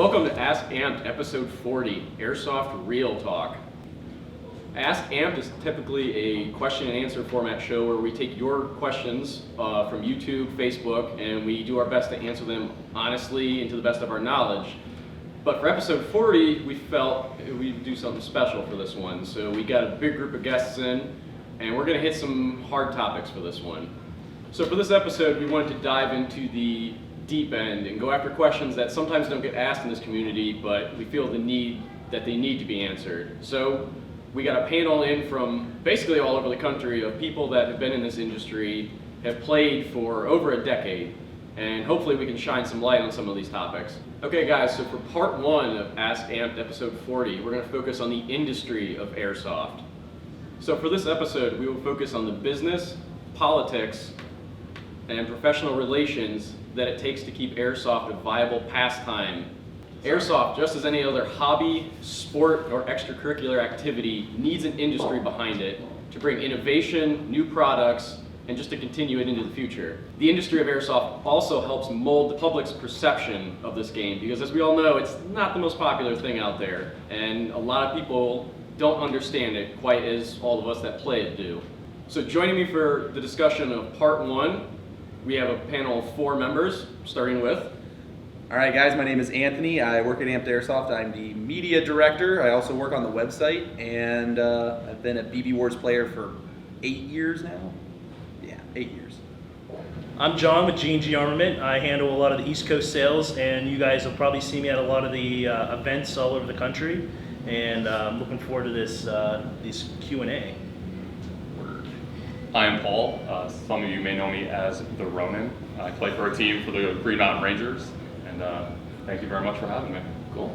Welcome to Ask Amped, episode 40, Airsoft Real Talk. Ask Amped is typically a question and answer format show where we take your questions from YouTube, Facebook, and we do our best to answer them honestly and to the best of our knowledge. But for episode 40, we felt we'd do something special for this one. So we got a big group of guests in, and we're going to hit some hard topics for this one. So for this episode, we wanted to dive into the deep end and go after questions that sometimes don't get asked in this community, but we feel they need to be answered. So we got a panel in from basically all over the country of people that have been in this industry, have played for over a decade, and hopefully we can shine some light on some of these topics. Okay guys, so for part one of Ask Amped episode 40, we're going to focus on the industry of airsoft. So for this episode, we will focus on the business, politics, and professional relations that it takes to keep airsoft a viable pastime. Airsoft, just as any other hobby, sport, or extracurricular activity, needs an industry behind it to bring innovation, new products, and just to continue it into the future. The industry of airsoft also helps mold the public's perception of this game because, as we all know, it's not the most popular thing out there, and a lot of people don't understand it quite as all of us that play it do. So joining me for the discussion of part one, we have a panel of 4 members, starting with... All right, guys, my name is Anthony. I work at ampedairsoft. I'm the media director. I also work on the website, and I've been a BB Wars player for 8 years now. Yeah, 8 years. I'm John with G&G Armament. I handle a lot of the East Coast sales, and you guys will probably see me at a lot of the events all over the country, and I'm looking forward to this Q&A. I am Paul. Some of you may know me as the Ronin. I play for a team for the Green Mountain Rangers, and thank you very much for having me. Cool.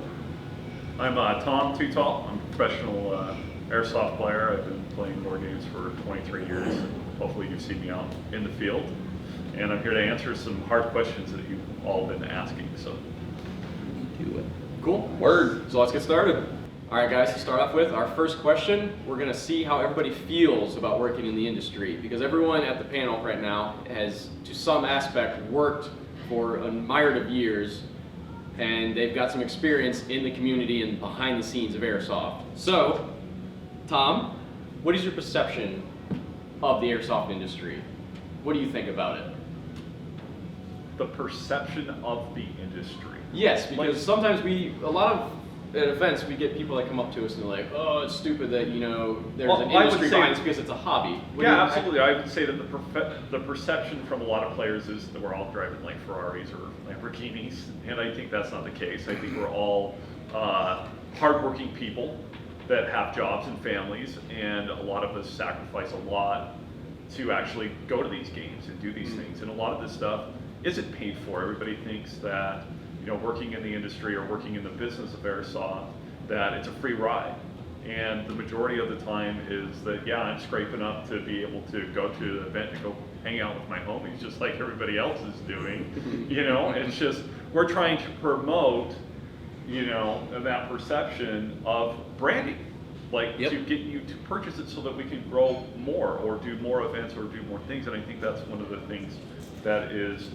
I'm Tom Too Tall. I'm a professional airsoft player. I've been playing indoor games for 23 years. Hopefully you've seen me out in the field. And I'm here to answer some hard questions that you've all been asking. So Do it. Cool. Word. So let's get started. All right, guys, to start off with, our first question, we're going to see how everybody feels about working in the industry, because everyone at the panel right now has, to some aspect, worked for a myriad of years, and they've got some experience in the community and behind the scenes of airsoft. So, Tom, what is your perception of the airsoft industry? What do you think about it? the perception of the industry. Yes, because sometimes at events, we get people that come up to us and they're like, oh, it's stupid that, there's an industry behind this because it's a hobby. Absolutely. I would say that the perception from a lot of players is that we're all driving like Ferraris or Lamborghinis, and I think that's not the case. I think we're all hardworking people that have jobs and families, and a lot of us sacrifice a lot to actually go to these games and do these things. And a lot of this stuff isn't paid for. Everybody thinks that working in the industry or working in the business of airsoft, that it's a free ride. And the majority of the time is that, yeah, I'm scraping up to be able to go to the event and go hang out with my homies just like everybody else is doing. It's just, we're trying to promote, that perception of branding, to get you to purchase it so that we can grow more or do more events or do more things. And I think that's one of the things that is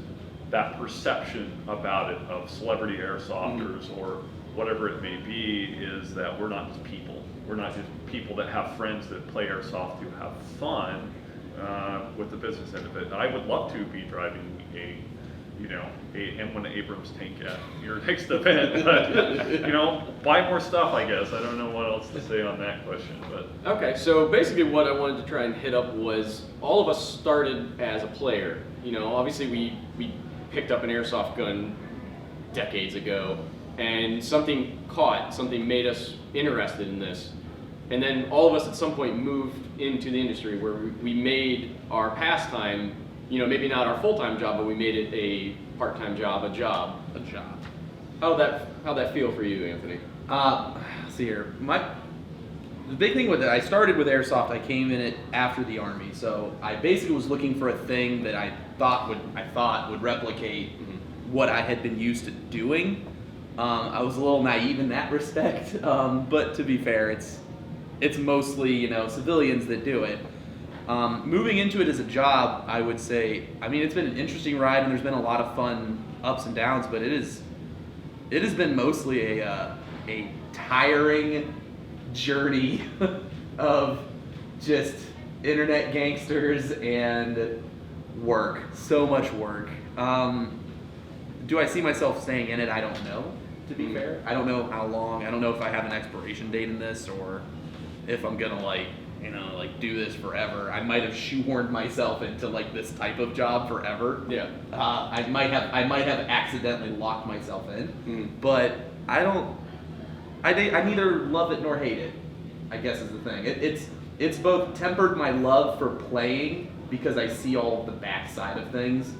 that perception about it of celebrity airsofters or whatever it may be, is that we're not just people. We're not just people that have friends that play airsoft who have fun with the business end of it. I would love to be driving a M1 Abrams tank at your next event, but buy more stuff, I guess. I don't know what else to say on that question, but. Okay, so basically what I wanted to try and hit up was all of us started as a player. Obviously we picked up an airsoft gun decades ago, and something made us interested in this. And then all of us at some point moved into the industry where we made our pastime, maybe not our full-time job, but we made it a part-time job, a job. How'd that feel for you, Anthony? Let's see here. The big thing with it, I started with airsoft. I came in it after the Army, so I basically was looking for a thing that I thought would replicate what I had been used to doing. I was a little naive in that respect, but to be fair, it's mostly civilians that do it. Moving into it as a job, I would say, it's been an interesting ride, and there's been a lot of fun ups and downs, but it's it has been mostly a tiring journey of just internet gangsters and work. So much work. Do I see myself staying in it? I don't know, to be fair. I don't know how long. I don't know if I have an expiration date in this or if I'm gonna do this forever. I might have shoehorned myself into this type of job forever. Yeah. I might have accidentally locked myself in, but I neither love it nor hate it, I guess is the thing. It's both tempered my love for playing because I see all of the backside of things.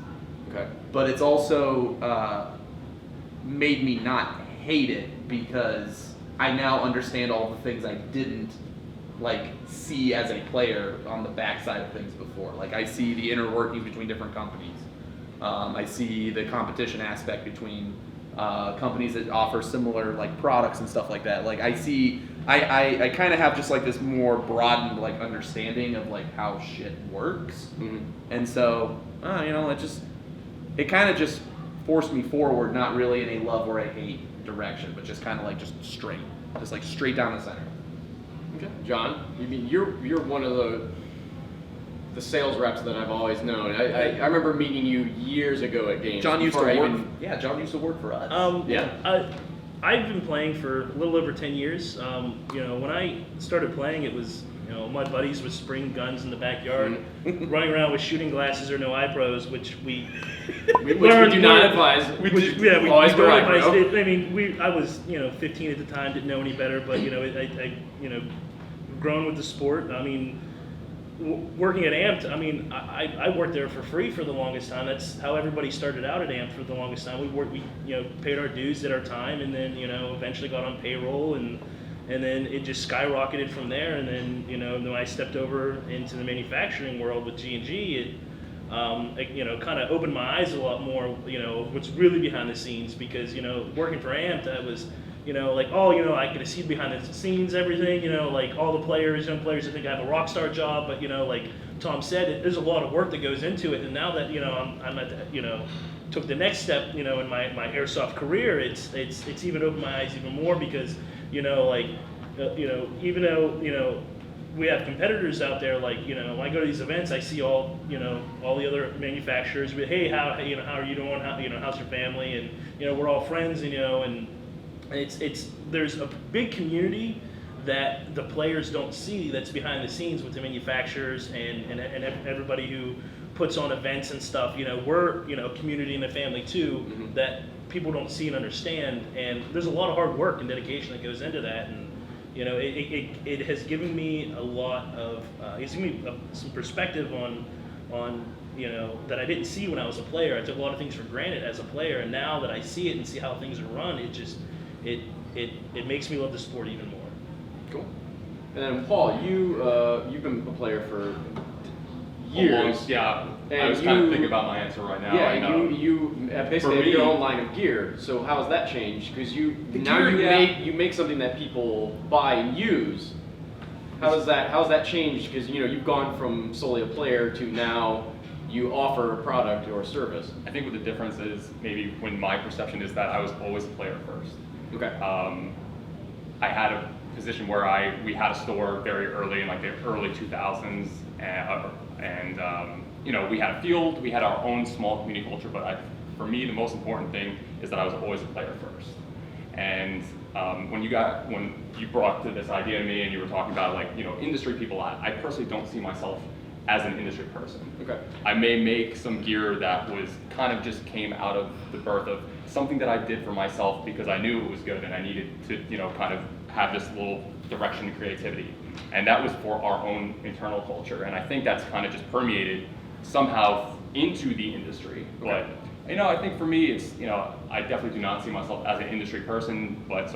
Okay. But it's also made me not hate it because I now understand all the things I didn't see as a player on the backside of things before. I see the inner workings between different companies. I see the competition aspect between companies that offer similar products and stuff like that. I kind of have just this more broadened understanding of how shit works. And so it kind of just forced me forward, not really in a love or a hate direction, but just kind of just straight down the center. Okay. John, you're one of the sales reps that I've always known. I remember meeting you years ago at games. John used to before I work. even- Yeah, John used to work for us. Yeah. I've been playing for a little over 10 years. When I started playing, it was my buddies with spring guns in the backyard, running around with shooting glasses or no eye pros, which we Which we do not advise. We always go don't eye advise pro. it. I was 15 at the time, didn't know any better, but I grown with the sport. Working at Amped, I worked there for free for the longest time. That's how everybody started out at Amped for the longest time. We paid our dues, did our time, and then eventually got on payroll, and then it just skyrocketed from there. And then when I stepped over into the manufacturing world with G&G, it kind of opened my eyes a lot more. What's really behind the scenes, because working for Amped, I was. I could see behind the scenes everything, all the players, young players, I think I have a rock star job, but like Tom said, there's a lot of work that goes into it. And now that, I'm at the, took the next step, in my airsoft career, it's even opened my eyes even more because, even though, we have competitors out there, when I go to these events, I see all the other manufacturers with, hey, how are you doing? How's your family? And, we're all friends, and there's a big community that the players don't see that's behind the scenes with the manufacturers and everybody who puts on events and stuff. We're a community and a family too that people don't see and understand, and there's a lot of hard work and dedication that goes into that. And it has given me a lot of it's given me some perspective on that I didn't see when I was a player. I took a lot of things for granted as a player, and now that I see it and see how things are run, it makes me love the sport even more. Cool. And then Paul, you've been a player for years. Yeah, And I was kind of thinking about my answer right now. Yeah, you basically have your own line of gear. So how has that changed? Because you make something that people buy and use. How's that changed? Because you've gone from solely a player to now you offer a product or a service. I think what the difference is, maybe when my perception is that I was always a player first. Okay. I had a position where we had a store very early in the early 2000s, and we had a field, we had our own small community culture, but for me the most important thing is that I was always a player first. And when you brought this idea to me and you were talking about industry people, I personally don't see myself as an industry person. Okay. I may make some gear that was kind of just came out of the birth of something that I did for myself because I knew it was good and I needed to, kind of have this little direction and creativity. And that was for our own internal culture. And I think that's kind of just permeated somehow into the industry. Okay. But, I think for me, it's, I definitely do not see myself as an industry person, but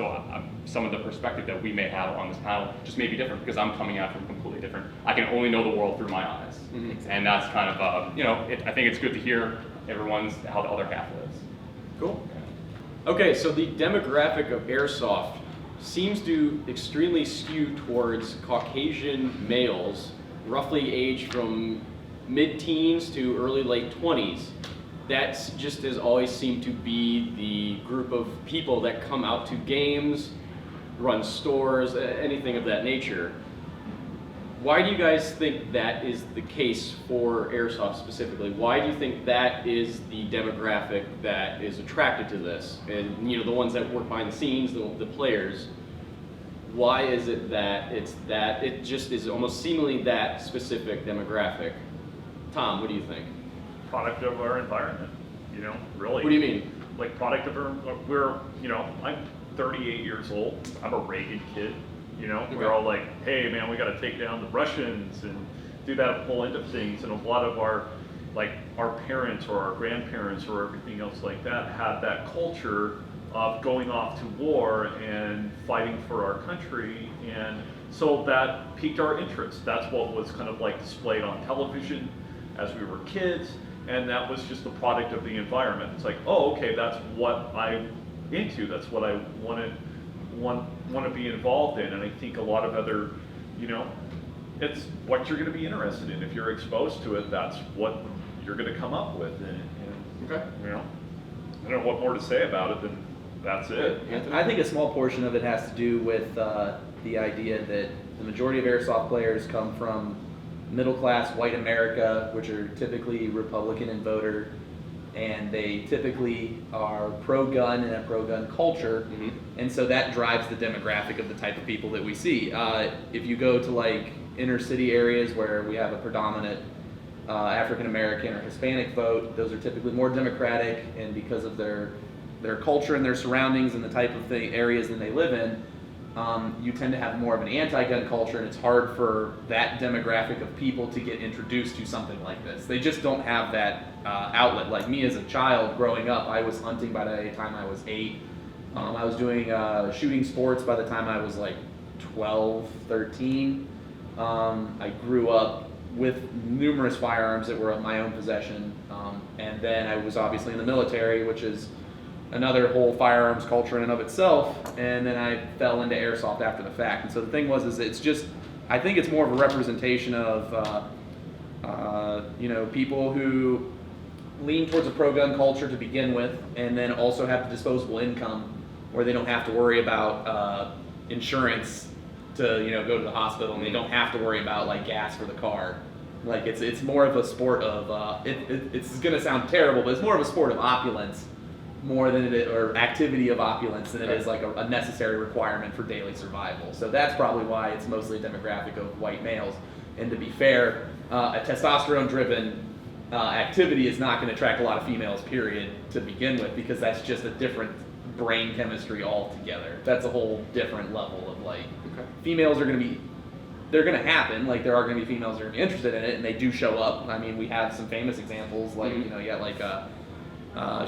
some of the perspective that we may have on this panel just may be different because I'm coming at it from completely different. I can only know the world through my eyes. Mm-hmm. And that's kind of, I think it's good to hear how the other half lives. Cool. Okay, so the demographic of airsoft seems to extremely skew towards Caucasian males, roughly aged from mid-teens to early late 20s. That's just has always seemed to be the group of people that come out to games, run stores, anything of that nature. Why do you guys think that is the case for Airsoft specifically? Why do you think that is the demographic that is attracted to this? And the ones that work behind the scenes, the players, why is it that it just is almost seemingly that specific demographic? Tom, what do you think? Product of our environment, really. What do you mean? Like product of our, I'm 38 years old. I'm a Reagan kid. We're all like, hey man, we got to take down the Russians and do that pull into things. And a lot of our parents or our grandparents or everything else like that had that culture of going off to war and fighting for our country. And so that piqued our interest. That's what was kind of like displayed on television as we were kids. And that was just the product of the environment. It's like, oh, okay, that's what I'm into. That's what I want to be involved in. And I think a lot of other, it's what you're going to be interested in. If you're exposed to it, that's what you're going to come up with. And Okay. I don't know what more to say about it than that's it. Anthony? I think a small portion of it has to do with the idea that the majority of airsoft players come from middle-class white America, which are typically Republican in voter, and they typically are pro-gun and a pro-gun culture, and so that drives the demographic of the type of people that we see. If you go to like inner city areas where we have a predominant African American or Hispanic vote, those are typically more democratic, and because of their culture and their surroundings and the type of areas that they live in, you tend to have more of an anti-gun culture, and it's hard for that demographic of people to get introduced to something like this. They just don't have that outlet. Like me as a child growing up, I was hunting by the time I was 8. I was doing shooting sports by the time I was like 12, 13. I grew up with numerous firearms that were of my own possession, and then I was obviously in the military, which is another whole firearms culture in and of itself, and then I fell into airsoft after the fact. And so the thing is it's just, I think it's more of a representation of people who lean towards a pro-gun culture to begin with, and then also have the disposable income where they don't have to worry about insurance to go to the hospital, and they don't have to worry about like gas for the car. Like it's more of a sport of it's gonna sound terrible, but it's more of a sport of opulence more than it is, or activity of opulence, than it is like a necessary requirement for daily survival. So that's probably why it's mostly a demographic of white males. And to be fair, a testosterone-driven activity is not going to attract a lot of females, period, to begin with, because that's just a different brain chemistry altogether. That's a whole different level of like, females are going to be, they're going to happen, like there are going to be females that are going to be interested in it, and they do show up. I mean, we have some famous examples, like, you got like,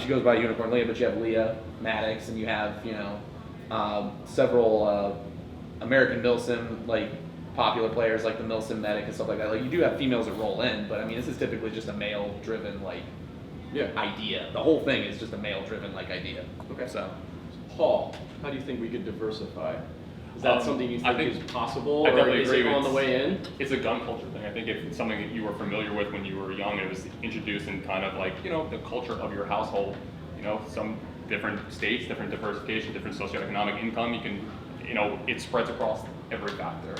she goes by Unicorn Leah, but you have Leah Maddox, and you have, several American Milsim, like, popular players like the Milsim Medic and stuff like that. Like, you do have females that roll in, but I mean, this is typically just a male-driven, like, idea. The whole thing is just a male-driven, like, idea. Okay. So, Paul, how do you think we could diversify? Is that something you think is possible, I or definitely is agree it with on the way in? It's a gun culture thing. I think if it's something that you were familiar with when you were young, it was introduced in kind of like, the culture of your household, some different states, different diversification, different socioeconomic income, you can, it spreads across every factor.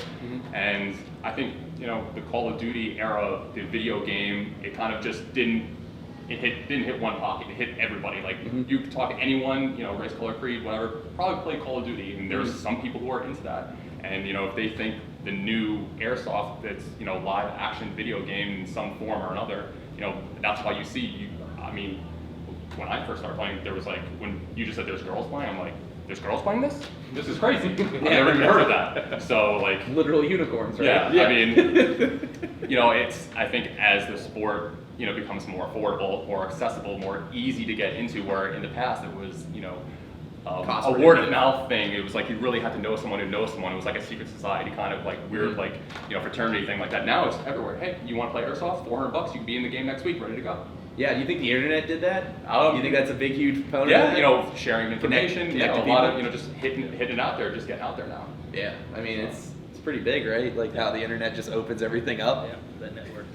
And I think, the Call of Duty era, the video game, it kind of just didn't hit one pocket, it hit everybody. Like, you could talk to anyone, race, color, creed, whatever, probably play Call of Duty, and there's some people who are into that. And, if they think the new Airsoft that's, live action video game in some form or another, that's why you see, I mean, when I first started playing, there was like, when you just said there's girls playing, I'm like, there's girls playing this? This is crazy. I've never even heard of that. So, like, literally unicorns, right? Yeah. I mean, I think as the sport, becomes more affordable, more accessible, more easy to get into, where in the past it was, a word of mouth thing. It was like you really had to know someone who knows someone. It was like a secret society kind of like weird, like, fraternity thing like that. Now it's everywhere. Hey, you want to play Airsoft? $400, you can be in the game next week, ready to go. Yeah, do you think the internet did that? Do you think that's a big, huge component? Yeah, of that? Sharing information, Connecting a lot people. of, just hitting it out there, just getting out there now. Yeah, I mean, it's pretty big, right? Like how the internet just opens everything up. Yeah, that network.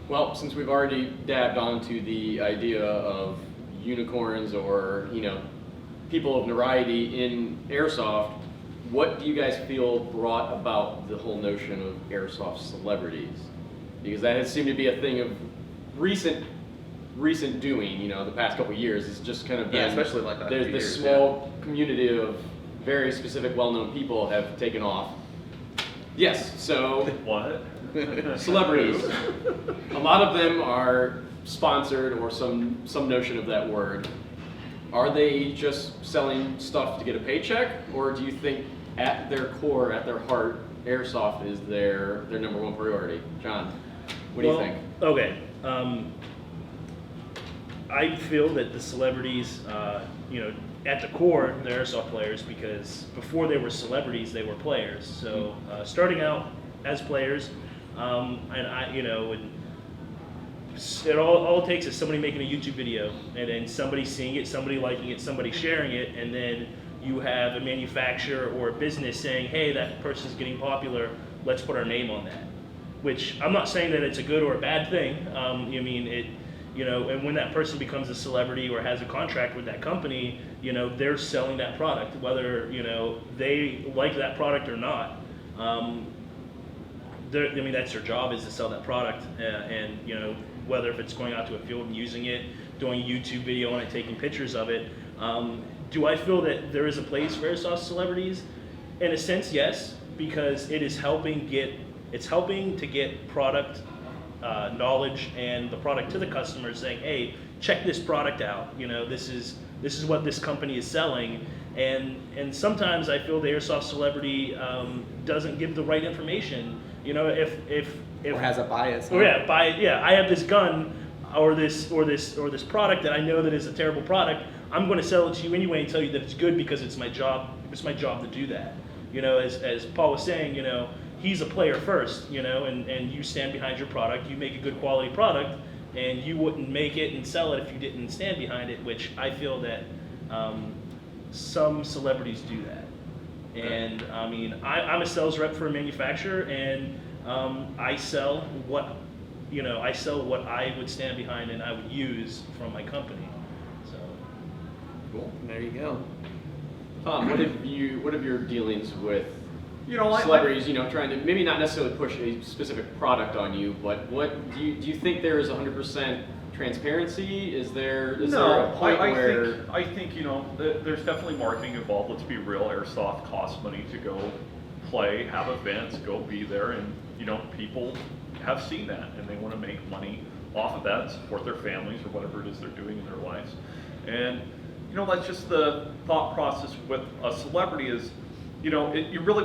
Well, since we've already dabbed onto the idea of unicorns or, people of notoriety in airsoft, what do you guys feel brought about the whole notion of airsoft celebrities? Because that has seemed to be a thing of recent doing, the past couple of years. It's just kind of been, especially like that. there's this small community of very specific, well-known people have taken off. Yes, so What? celebrities. A lot of them are sponsored or some notion of that word. Are they just selling stuff to get a paycheck, or do you think at their core, at their heart, airsoft is their number one priority? John, what do you think? Okay. I feel that the celebrities, at the core, they're airsoft players because before they were celebrities, they were players. So starting out as players, all it takes is somebody making a YouTube video, and then somebody seeing it, somebody liking it, somebody sharing it, and then you have a manufacturer or a business saying, hey, that person's getting popular, let's put our name on that. Which I'm not saying that it's a good or a bad thing. And when that person becomes a celebrity or has a contract with that company, they're selling that product, whether, they like that product or not. That's their job, is to sell that product, and whether if it's going out to a field and using it, doing a YouTube video on it, taking pictures of it. Do I feel that there is a place for airsoft celebrities? In a sense, yes, because it is helping to get product knowledge and the product to the customer, saying, hey, check this product out. This is what this company is selling. And sometimes I feel the airsoft celebrity doesn't give the right information. If or has a bias. Or I have this gun or this product that I know that is a terrible product. I'm going to sell it to you anyway and tell you that it's good because it's my job. It's my job to do that. As Paul was saying, he's a player first, and you stand behind your product. You make a good quality product, and you wouldn't make it and sell it if you didn't stand behind it. Which I feel that some celebrities do that. And I'm a sales rep for a manufacturer, and I sell what I would stand behind and I would use from my company. So Cool. There you go. Tom, what have your dealings with celebrities? Trying to maybe not necessarily push a specific product on you, but what do you think there is 100% transparency? Is there a point where I think there's definitely marketing involved. Let's be real. Airsoft costs money to go play, have events, go be there, and people have seen that and they want to make money off of that and support their families or whatever it is they're doing in their lives. And that's just the thought process with a celebrity is, you really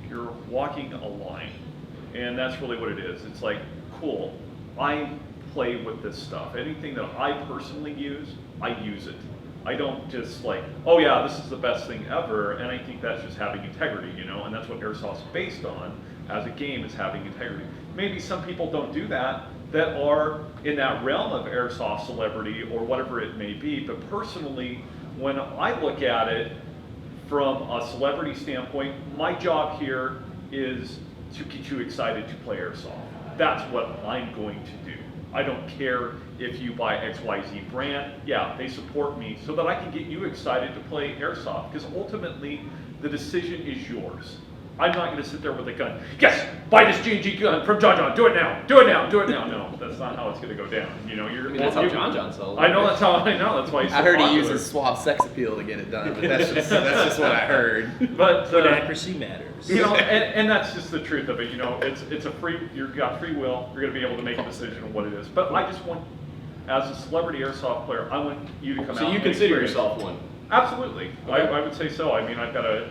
you're walking a line, and that's really what it is. It's like, cool, I play with this stuff. Anything that I personally use, I use it. I don't just like, oh yeah, this is the best thing ever, and I think that's just having integrity, and that's what Airsoft's based on as a game, is having integrity. Maybe some people don't do that are in that realm of Airsoft celebrity or whatever it may be, but personally, when I look at it from a celebrity standpoint, my job here is to get you excited to play Airsoft. That's what I'm going to do. I don't care if you buy XYZ brand. Yeah, they support me so that I can get you excited to play Airsoft, because ultimately the decision is yours. I'm not going to sit there with a gun. Yes, buy this G&G gun from John. Do it now. Do it now. Do it now. No, that's not how it's going to go down. That's how John sells. I know that's how I know. That's why he's so I heard popular. he uses suave sex appeal to get it done, but that's just what I heard. But accuracy matters. and that's just the truth of it. It's a free. You've got free will. You're going to be able to make a decision on what it is. But I just want, as a celebrity airsoft player, I want you to come out. So you and consider experience yourself one? Absolutely. Okay. I would say so. I've got a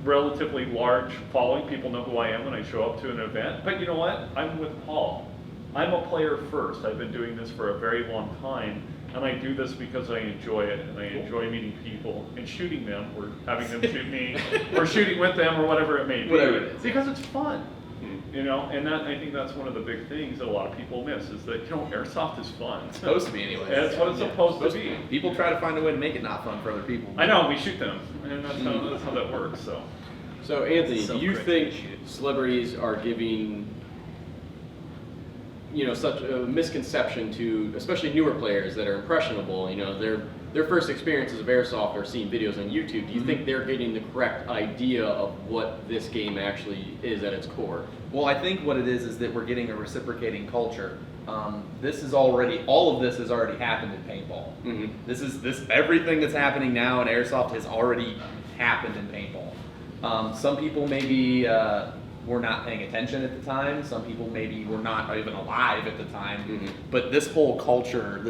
relatively large following. People know who I am when I show up to an event. But you know what? I'm with Paul. I'm a player first. I've been doing this for a very long time, and I do this because I enjoy it, and I enjoy meeting people and shooting them, or having them shoot me, or shooting with them, or whatever it may be. Whatever it is. Because it's fun. And that, I think that's one of the big things that a lot of people miss, is that airsoft is fun. It's supposed to be anyway. That's what it's supposed to be. People try to find a way to make it not fun for other people. I know, we shoot them, and that's how that works. So Anthony, do you think celebrities are giving such a misconception to especially newer players that are impressionable. Their first experiences of airsoft are seeing videos on YouTube. Do you think they're getting the correct idea of what this game actually is at its core? Well, I think what it is that we're getting a reciprocating culture. All of this has already happened in paintball. Mm-hmm. Everything that's happening now in airsoft has already happened in paintball. Some people maybe were not paying attention at the time. Some people maybe were not even alive at the time. Mm-hmm. But this whole culture,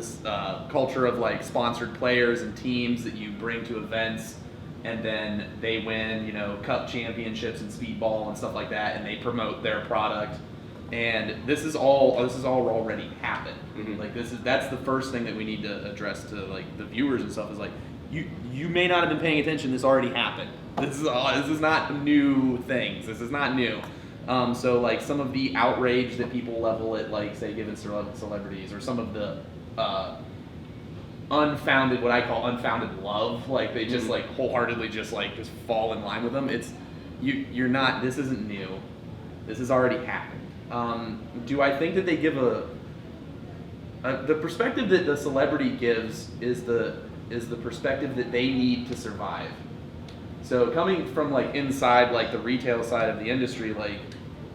culture of like sponsored players and teams that you bring to events, and then they win, cup championships and speedball and stuff like that, and they promote their product. And this is all already happened. Mm-hmm. Like that's the first thing that we need to address to like the viewers and stuff is like you may not have been paying attention. This already happened. This is not new things. This is not new. So like some of the outrage that people level at like say given celebrities, or some of the what I call unfounded love, like they just like wholeheartedly just fall in line with them. You're not. This isn't new. This has already happened. Do I think that they give the perspective that the celebrity gives is the perspective that they need to survive. So coming from like inside like the retail side of the industry, like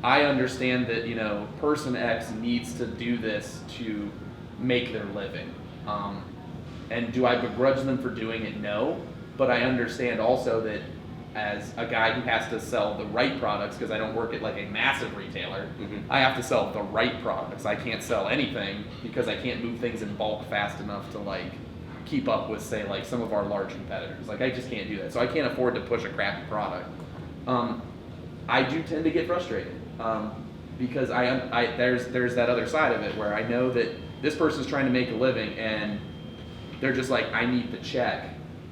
I understand that person X needs to do this to make their living. And do I begrudge them for doing it? No, but I understand also that as a guy who has to sell the right products, because I don't work at like a massive retailer, I have to sell the right products. I can't sell anything because I can't move things in bulk fast enough to like keep up with say like some of our large competitors. Like I just can't do that. So I can't afford to push a crappy product. I do tend to get frustrated because there's that other side of it where I know that this person's trying to make a living and they're just like, I need the check.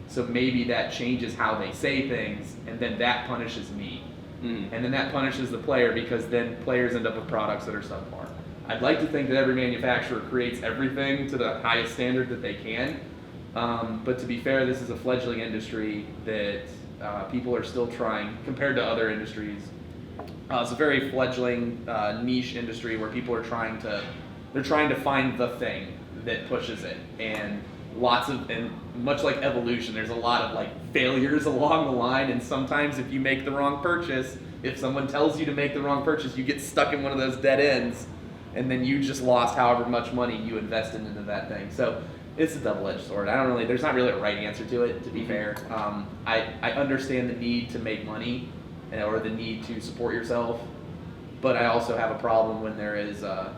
So maybe that changes how they say things, and then that punishes me. And then that punishes the player because then players end up with products that are subpar. I'd like to think that every manufacturer creates everything to the highest standard that they can. But to be fair, this is a fledgling industry that people are still trying, compared to other industries. It's a very fledgling niche industry where people are trying to find the thing that pushes it. And much like evolution, there's a lot of like failures along the line, and sometimes if you make the wrong purchase, if someone tells you to make the wrong purchase, you get stuck in one of those dead ends, and then you just lost however much money you invested into that thing. So it's a double-edged sword. There's not really a right answer to it, to be fair. I understand the need to make money or the need to support yourself, but I also have a problem when there is a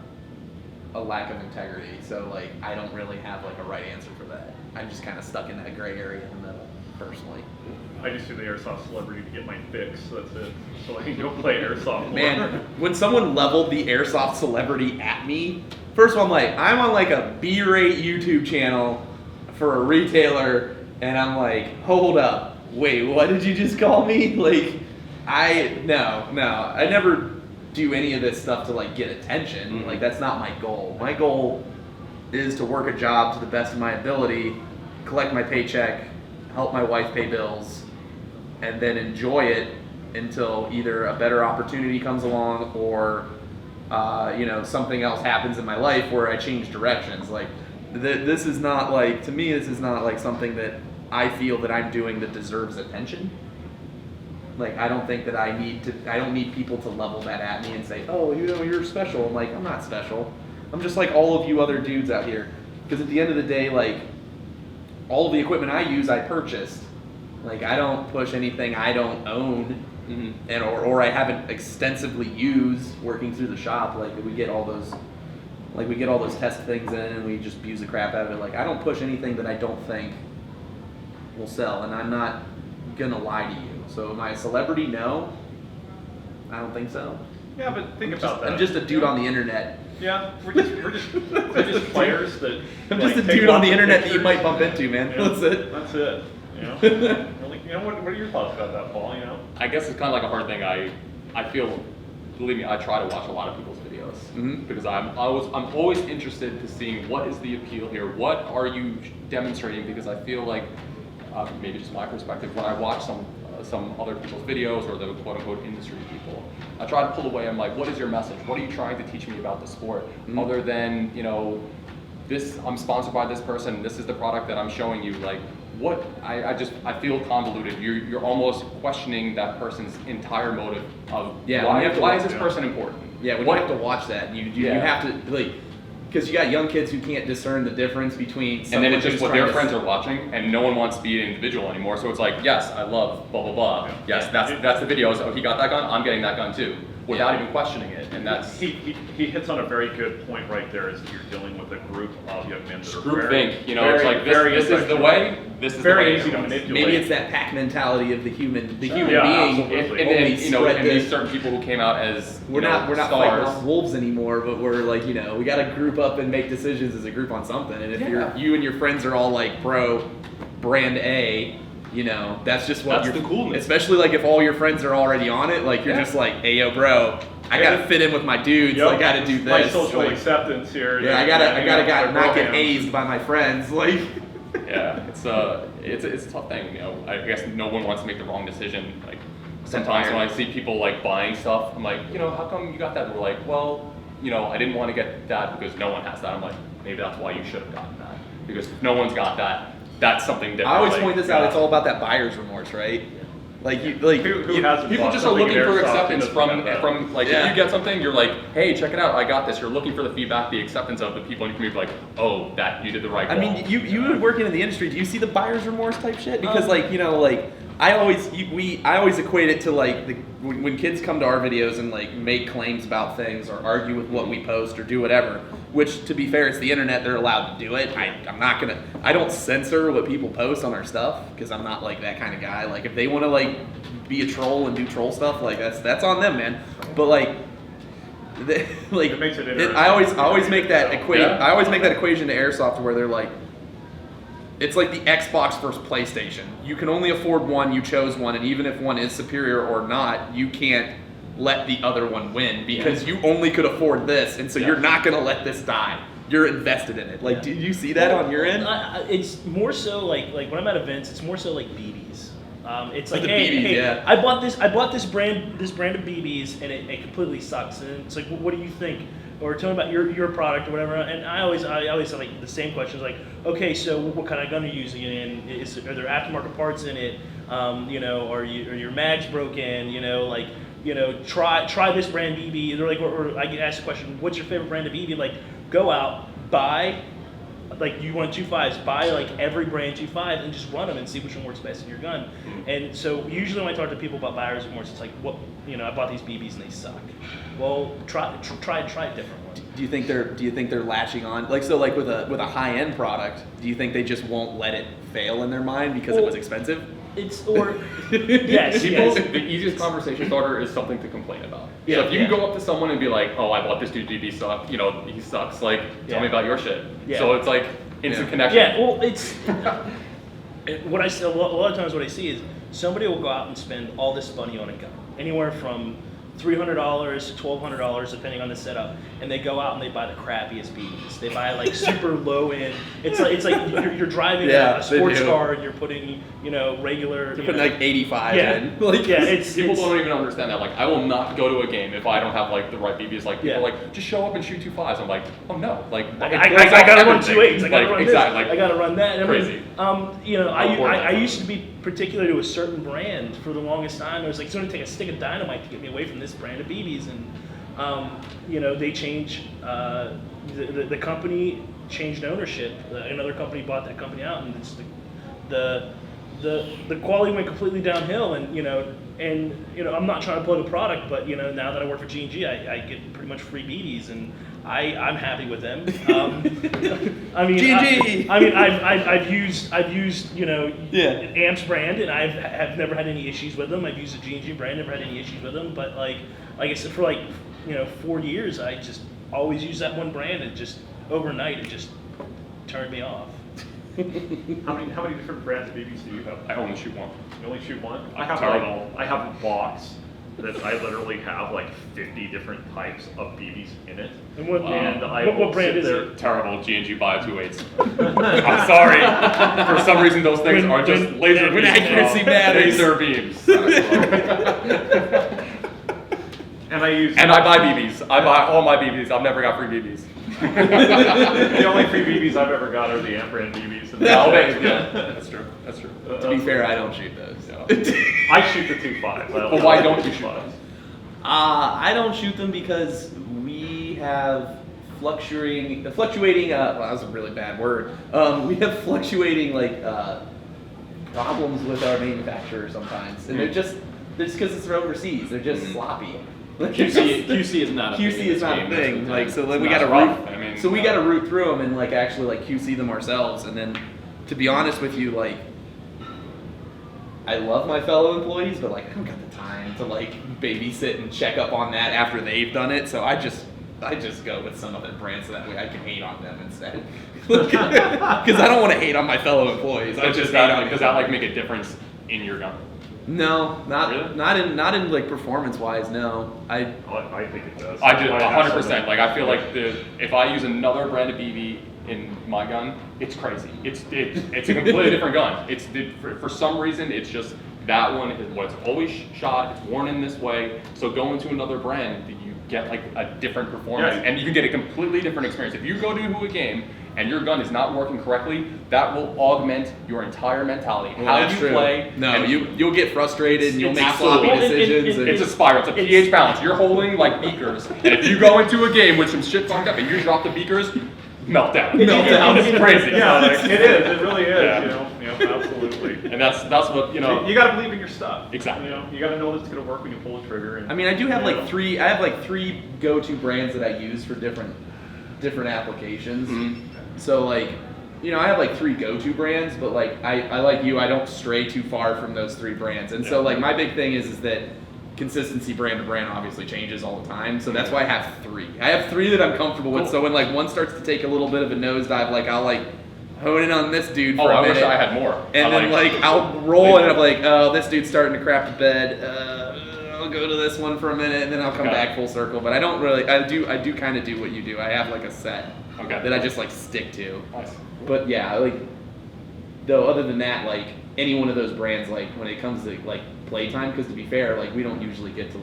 lack of integrity. So like I don't really have like a right answer for that. I'm just kind of stuck in that gray area in the middle, personally. I just do the airsoft celebrity to get my fix. That's it. So I can go play airsoft more. Man, when someone leveled the airsoft celebrity at me, first of all, I'm on like a B-rate YouTube channel for a retailer, and I'm like, hold up, wait, what did you just call me? Like, I never do any of this stuff to like get attention. Like that's not my goal. My goal is to work a job to the best of my ability, collect my paycheck, help my wife pay bills, and then enjoy it until either a better opportunity comes along or something else happens in my life where I change directions. Like this is not like, to me, this is not like something that I feel that I'm doing that deserves attention. Like I don't think that I don't need people to level that at me and say, oh, you're special. I'm like, I'm not special. I'm just like all of you other dudes out here. Because at the end of the day, like all of the equipment I use, I purchased. Like I don't push anything I don't own, and or I haven't extensively used working through the shop. Like we get all those test things in and we just abuse the crap out of it. Like I don't push anything that I don't think will sell, and I'm not gonna lie to you. So am I a celebrity? No, I don't think so. Yeah, but think about that. I'm just a dude on the internet. Yeah, we're just players that. I'm just a dude on the internet that you might bump into, man. Yeah, That's it. That's it. What are your thoughts about that, Paul? I guess it's kind of like a hard thing. I feel, believe me, I try to watch a lot of people's videos because I'm always interested to seeing what is the appeal here. What are you demonstrating? Because I feel like maybe just my perspective, when I watch some other people's videos or the quote unquote industry people. I try to pull away. I'm like, what is your message? What are you trying to teach me about the sport? Other than, you know, this, I'm sponsored by this person, this is the product that I'm showing you. Like, what, I feel convoluted. You're almost questioning that person's entire motive of why is this person important? Yeah, when you have to watch that, and you have to, like, because you got young kids who can't discern the difference between and then it's just what their friends are watching, and no one wants to be an individual anymore. So it's like, yes, I love blah blah blah. Yes, that's the videos. Oh, he got that gun. I'm getting that gun too, without even questioning it. And that's he hits on a very good point right there. Is that you're dealing with a group of young men that are group very, think. You know, it's like this is the way. This is very the way easy to manipulate. Maybe it's that pack mentality of the human being. And you know, and these certain people who came out as we're not stars. fighting off wolves anymore, but we're like, you know, we got to group up and make decisions as a group on something. And if you and your friends are all like pro brand A, you know, that's just what that's the coolness. Especially like if all your friends are already on it, like you're just like, hey yo, bro, I gotta fit in with my dudes. I gotta do this. My social acceptance here. Yeah, I gotta not get hazed by my friends. Like. Yeah, it's a tough thing. You know, I guess no one wants to make the wrong decision. Like sometimes when I see people like buying stuff, I'm like, you know, how come you got that? And we're like, well, you know, I didn't want to get that because no one has that. I'm like, maybe that's why you should have gotten that, because if no one's got that, that's something different. I always point this out. It's all about that buyer's remorse, right? Like who hasn't people bought just are something looking in for Airsoft acceptance from like if you get something, you're like, hey, check it out, I got this. You're looking for the feedback, the acceptance of the people in your community, like, oh, that you did the right call. I mean, you working in the industry, do you see the buyer's remorse type shit? Because like, you know, like I always equate it to like when kids come to our videos and like make claims about things or argue with what we post or do whatever. Which, to be fair, it's the internet; they're allowed to do it. I don't censor what people post on our stuff because I'm not like that kind of guy. Like if they want to like be a troll and do troll stuff, like that's on them, man. But like, it makes it interesting. I always make that equation. I always make that equation to Airsoft where they're like, it's like the Xbox versus PlayStation. You can only afford one. You chose one, and even if one is superior or not, you can't let the other one win because you only could afford this, and so you're not going to let this die. You're invested in it. Like, do you see that on your end? It's more so like when I'm at events, it's more so like BBs. It's like, the hey, BBs, I bought this brand of BBs, and it completely sucks. And it's like, what do you think? Or tell me about your product or whatever. And I always have like the same questions, like, okay, so what kind of gun are you using it in? Are there aftermarket parts in it? You know, are your mags broken? You know, like. You know, try this brand BB. They're like, or I get asked the question, what's your favorite brand of BB? Like, go out, buy, like you want 2.5s, buy like every brand 2.5 and just run them and see which one works best in your gun. And so usually when I talk to people about buyer's remorse, it's like, well, you know, I bought these BBs and they suck. Well, try a different one. Do you think they're latching on? Like, so like with a high end product, do you think they just won't let it fail in their mind because it was expensive? Yes. The easiest conversation starter is something to complain about. Yeah, so if you can go up to someone and be like, oh, I bought this dude BB suck, you know, he sucks. Like, tell me about your shit. Yeah. So it's like instant connection. Yeah. Well, it's what I see a lot of times. What I see is somebody will go out and spend all this money on a gun, anywhere from $300 to $1,200 depending on the setup, and they go out and they buy the crappiest BBs. They buy like super low end. It's like you're driving a sports car and you're putting regular. You're putting like 85 in. Like, People don't even understand that. Like, I will not go to a game if I don't have like the right BBs. Like people like just show up and shoot 2.5s. I'm like, oh no, like I gotta run 2.8s. I gotta run this. Like, I gotta run that. Crazy. I used to be particular to a certain brand for the longest time. It was like it's going to take a stick of dynamite to get me away from this brand of BBs, and they change. The company changed ownership. Another company bought that company out, and it's the quality went completely downhill. And I'm not trying to plug a product, but now that I work for G&G, I get pretty much free BBs, and I'm happy with them. G&G. I've used Amp's brand, and I've never had any issues with them. I've used the G&G brand, never had any issues with them. But like I said, for 4 years, I just always used that one brand, and just overnight it just turned me off. How many different brands of BBs do you have? I only shoot one. You only shoot one? Terrible. I have a box that I literally have like 50 different types of BBs in it. And what, And I what will brand sit is there- it? Terrible G&G Bio-28s. I'm sorry. For some reason, those things are just laser when beams. accuracy bro. matters. Laser beams. And I use And I buy BBs. I buy all my BBs. I've never got free BBs. the only free BBs I've ever got are the Amp brand BBs. And Yeah, that's it. that's true. That's true. To be fair, I don't shoot those. Yeah. I shoot the 2.5. But why don't you shoot those? I don't shoot them because we have fluctuating. Well, that was a really bad word. We have fluctuating problems with our manufacturer sometimes, and they're just because it's overseas. They're just sloppy. QC is not a QC thing in is this not game, a thing. that's So the then we That's got to rough. root. I mean, So we got to root through them and actually QC them ourselves. And then, to be honest with you, I love my fellow employees, but I don't got the time to babysit and check up on that after they've done it. So I just go with some other brand so that way I can hate on them instead. Because I don't want to hate on my fellow employees. I But just does hate on that make a difference in your gun? No, Really? not in performance wise. No, I think it does. I do, That's why have 100%. I feel like if I use another brand of BB in my gun, it's crazy. It's a completely different gun. For some reason, it's just that one is what's always shot. It's worn in this way. So going to another brand, you get a different performance, Yeah. and you can get a completely different experience. If you go to a game and your gun is not working correctly, that will augment your entire mentality. Well, How that's you true. play. No, and you'll get frustrated and you'll It's make absolutely- sloppy Well, decisions. It's a spiral. It's a pH balance. You're holding beakers, and if you go into a game with some shit fucked up and you drop the beakers, meltdown. Meltdown. It's crazy. Yeah, it is. It really is. Yeah. Absolutely. And that's what You got to believe in your stuff. Exactly. You got to know that it's going to work when you pull the trigger. And, I mean, I do have Yeah. three. I have three go-to brands that I use for different applications. Mhm. So I have three go-to brands, but I like you. I don't stray too far from those three brands. And so my big thing is that consistency brand to brand obviously changes all the time. So that's why I have three. I have three that I'm comfortable with. Cool. So when one starts to take a little bit of a nosedive, I'll hone in on this dude Oh, for a I minute. wish I had more. And then I'll roll and I'm oh, this dude's starting to crap the bed. I'll go to this one for a minute and then I'll come Okay. back full circle. But I don't really. I do kind of do what you do. I have a set Okay. that I just stick to. Nice. But yeah, though other than that, any one of those brands, when it comes to playtime, because to be fair, we don't usually get to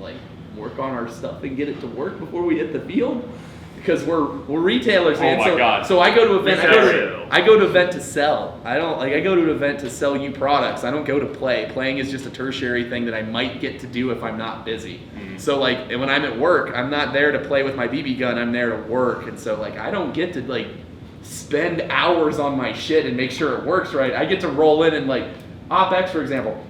work on our stuff and get it to work before we hit the field. Because we're retailers, Oh man. my so, God. so I go to event. Retail. I go to event to sell. I don't I go to an event to sell you products. I don't go to play. Playing is just a tertiary thing that I might get to do if I'm not busy. Mhm. So and when I'm at work, I'm not there to play with my BB gun. I'm there to work. And so I don't get to spend hours on my shit and make sure it works right. I get to roll in and OpEx, for example.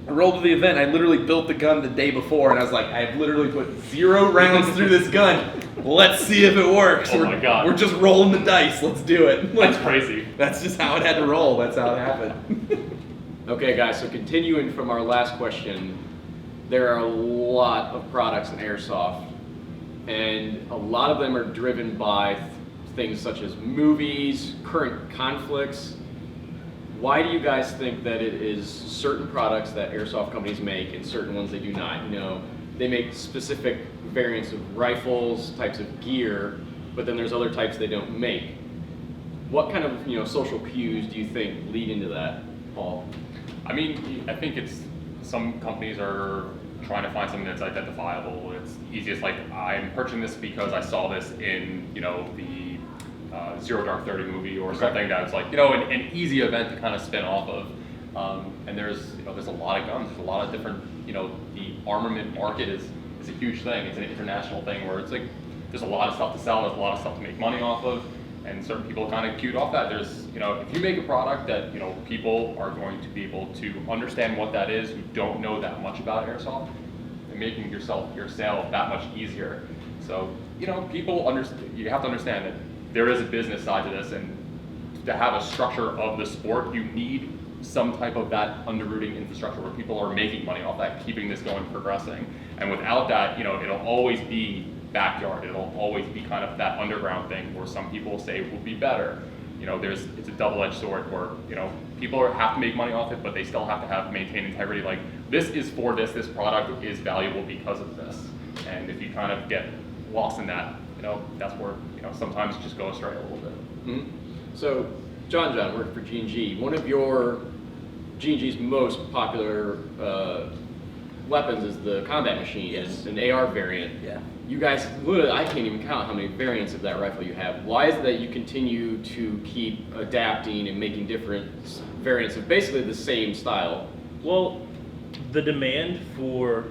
I rolled to the event. I literally built the gun the day before, and I was I've literally put 0 rounds through this gun. Let's see if it works. Oh my God. We're just rolling the dice. Let's do it. That's crazy. That's just how it had to roll. That's how it happened. Okay, guys, so continuing from our last question, there are a lot of products in Airsoft, and a lot of them are driven by things such as movies, current conflicts. Why do you guys think that it is certain products that Airsoft companies make and certain ones they do not? They make specific variants of rifles, types of gear, but then there's other types they don't make. What kind of social cues do you think lead into that, Paul? I mean, I think it's some companies are trying to find something that's identifiable. It's easiest, I'm purchasing this because I saw this in the Zero Dark 30 movie or something that's an easy event to kind of spin off of. And there's a lot of guns. There's a lot of different the armament market is a huge thing. It's an international thing where it's there's a lot of stuff to sell. There's a lot of stuff to make money off of. And certain people kind of queued off that. There's, if you make a product that, people are going to be able to understand what that is, who don't know that much about Airsoft, and making your sale that much easier. So, people you have to understand that there is a business side to this, and to have a structure of the sport, you need some type of that underrooting infrastructure where people are making money off that, keeping this going, progressing. And without that, it'll always be backyard. It'll always be kind of that underground thing where some people say it will be better. It's a double-edged sword where, people have to make money off it, but they still have to maintain integrity. this is for this product is valuable because of this. And if you kind of get lost in that, that's where, sometimes it just goes astray a little bit. Mhm. So, John, working for G&G, one of your G&G's most popular weapons is the combat machine, Yes. an AR variant. Yeah. You guys, literally, I can't even count how many variants of that rifle you have. Why is it that you continue to keep adapting and making different variants of basically the same style? Well, the demand for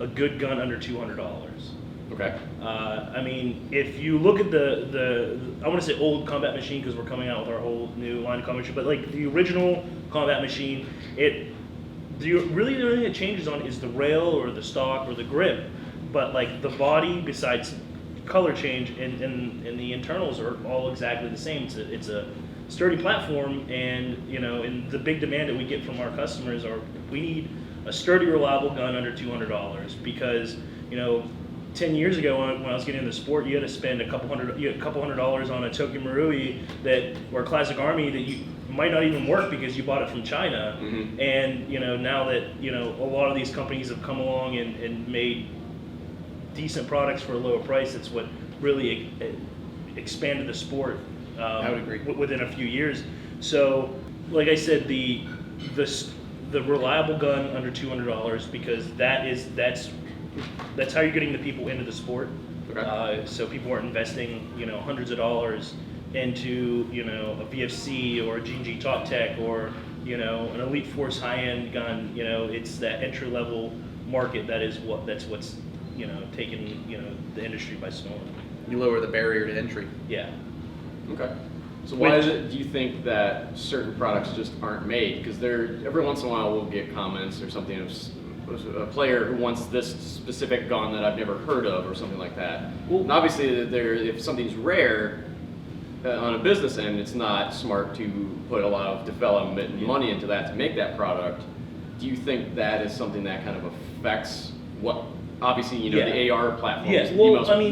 a good gun under $200. Okay. I mean, if you look at the I want to say old combat machine because we're coming out with our whole new line of combat machine, but like the original combat machine, really the only thing that changes on is the rail or the stock or the grip, but like the body, besides color change and the internals are all exactly the same. It's a sturdy platform, and and the big demand that we get from our customers are we need a sturdy, reliable gun under $200 because 10 years ago when I was getting into the sport, you had to spend a couple hundred dollars on a Toki Marui or a Classic Army that you might not even work because you bought it from China. Mm-hmm. And now that a lot of these companies have come along and made decent products for a lower price, it's what really expanded the sport. I would agree. Within a few years. So, like I said, the reliable gun under $200 because that's how you're getting the people into the sport. Okay. So people aren't investing, hundreds of dollars into, a VFC or a G&G Top Tech or, an Elite Force high-end gun. It's that entry-level market that's what's, taking, the industry by storm. You lower the barrier to entry. Yeah. Okay. So why is it, do you think that certain products just aren't made? Because every once in a while we'll get comments or something of a player who wants this specific gun that I've never heard of or something like that. Well, and obviously if something's rare on a business end, it's not smart to put a lot of development and money into that to make that product. Do you think that is something that kind of affects what, obviously, the AR platform is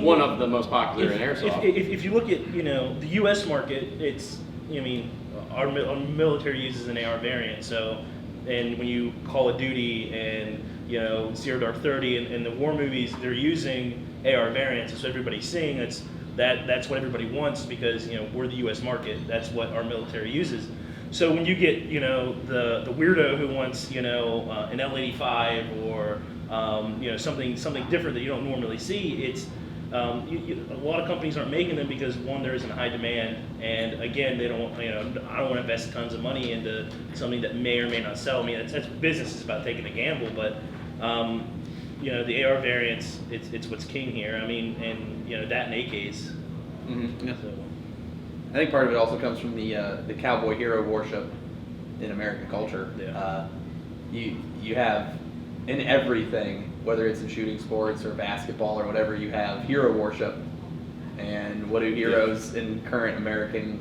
one of the most popular in airsoft? If you look at, the U.S. market, our military uses an AR variant, so, and when you Call of Duty and, Zero Dark 30 and the war movies, they're using AR variants, so everybody's seeing that's what everybody wants because, we're the U.S. market, that's what our military uses. So when you get, the weirdo who wants, an L85 or something different that you don't normally see, it's a lot of companies aren't making them because one, there isn't a high demand, and again, they don't. I don't want to invest tons of money into something that may or may not sell. I mean, that's business is about taking a gamble, but the AR variants, it's what's king here. I mean, and that and AKs. Mm-hmm. Yeah. So. I think part of it also comes from the cowboy hero worship in American culture. Yeah. You have in everything, whether it's in shooting sports or basketball or whatever, you have hero worship. And what do heroes in current American,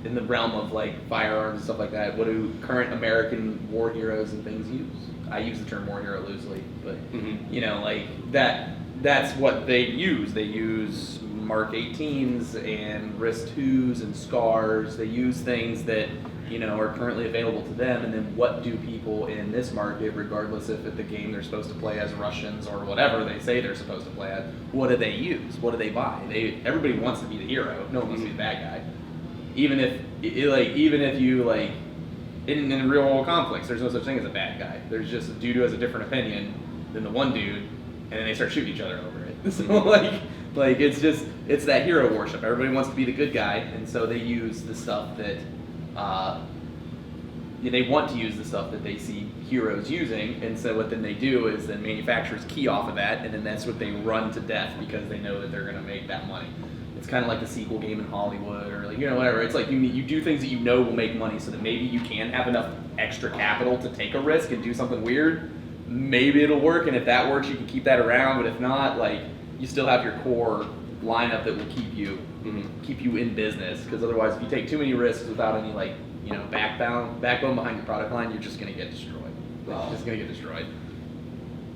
in the realm of like firearms and stuff like that, what do current American war heroes and things use? I use the term war hero loosely, but that's what they use. They use Mark 18s and wrist 2s and scars. They use things that are currently available to them, and then what do people in this market, regardless if at the game they're supposed to play as Russians or whatever they say they're supposed to play as, what do they use? What do they buy? Everybody wants to be the hero. No one wants to be the bad guy. Even if you in real world conflicts, there's no such thing as a bad guy. There's just a dude who has a different opinion than the one dude, and then they start shooting each other over it. So it's that hero worship. Everybody wants to be the good guy, and so they use the stuff that they want to use the stuff that they see heroes using, and so what then they do is then manufacturers key off of that, and then that's what they run to death because they know that they're going to make that money. It's kind of like the sequel game in Hollywood or whatever. It's like you do things that will make money so that maybe you can have enough extra capital to take a risk and do something weird. Maybe it'll work, and if that works, you can keep that around, but if not, you still have your core lineup that will keep you in business, because otherwise if you take too many risks without any backbone behind your product line, you're just going to get destroyed. It's just going to get destroyed.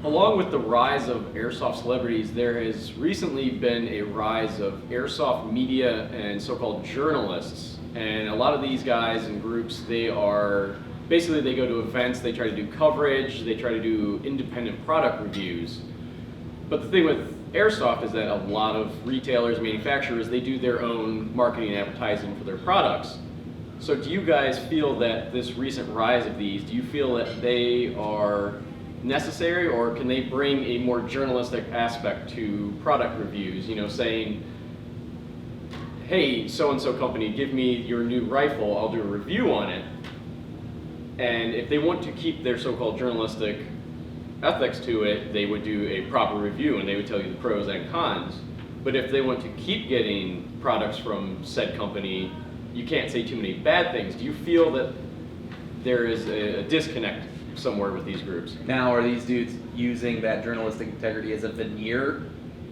Along with the rise of airsoft celebrities, there has recently been a rise of airsoft media and so-called journalists. And a lot of these guys and groups, they are basically they go to events, they try to do coverage, they try to do independent product reviews. But the thing with Airsoft is that a lot of retailers, manufacturers, they do their own marketing and advertising for their products. So do you guys feel that this recent rise of these, do you feel that they are necessary, or can they bring a more journalistic aspect to product reviews, you know, saying, hey, so-and-so company, give me your new rifle, I'll do a review on it. And if they want to keep their so-called journalistic ethics to it, they would do a proper review and they would tell you the pros and cons. But if they want to keep getting products from said company, you can't say too many bad things. Do you feel that there is a disconnect somewhere with these groups? Now, are these dudes using that journalistic integrity as a veneer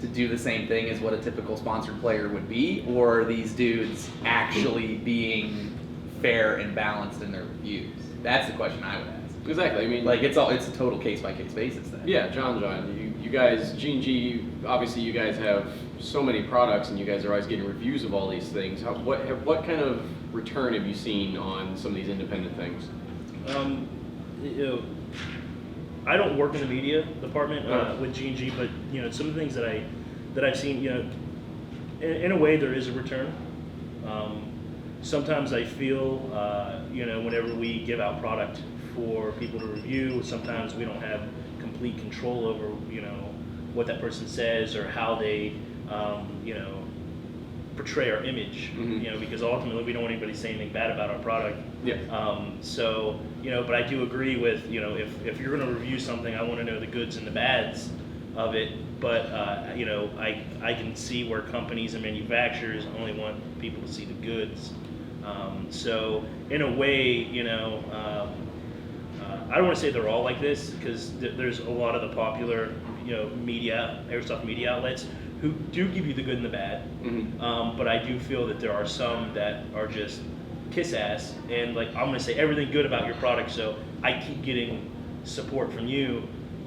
to do the same thing as what a typical sponsored player would be, or are these dudes actually being fair and balanced in their reviews? That's the question I would ask. Exactly. I mean, Like, it's a total case-by-case basis then. yeah, John, you guys, G&G, obviously you guys have so many products and you guys are always getting reviews of all these things. What kind of return have you seen on some of these independent things? You know, I don't work in the media department with G&G, but you know, some of the things that I've seen, you know, in a way there is a return. Sometimes I feel, you know, whenever we give out product for people to review, sometimes we don't have complete control over, you know, what that person says or how they, you know, portray our image, you know, because ultimately we don't want anybody saying anything bad about our product. Yeah. So, you know, but I do agree with, you know, if you're going to review something, I want to know the goods and the bads of it. But, you know, I can see where companies and manufacturers only want people to see the goods. So in a way, you know, I don't want to say they're all like this, because there's a lot of the popular, you know, media, airsoft media outlets who do give you the good and the bad. But I do feel that there are some that are just kiss ass, and like, I'm going to say everything good about your product, so I keep getting support from you.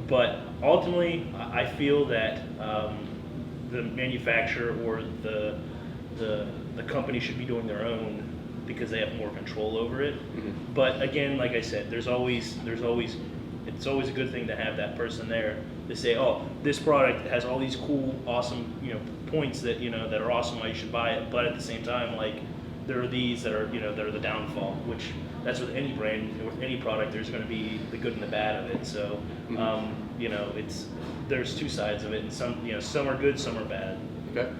But ultimately, I feel that the manufacturer or the company should be doing their own, because they have more control over it. But again, like I said, it's always a good thing to have that person there to say, oh, this product has all these cool, awesome, you know, points that, you know, that are awesome, why you should buy it. But at the same time, like, there are these that are, you know, that are the downfall, which that's with any brand, with any product, there's going to be the good and the bad of it. So, you know, there's two sides of it, and some, you know, some are good, some are bad. Okay.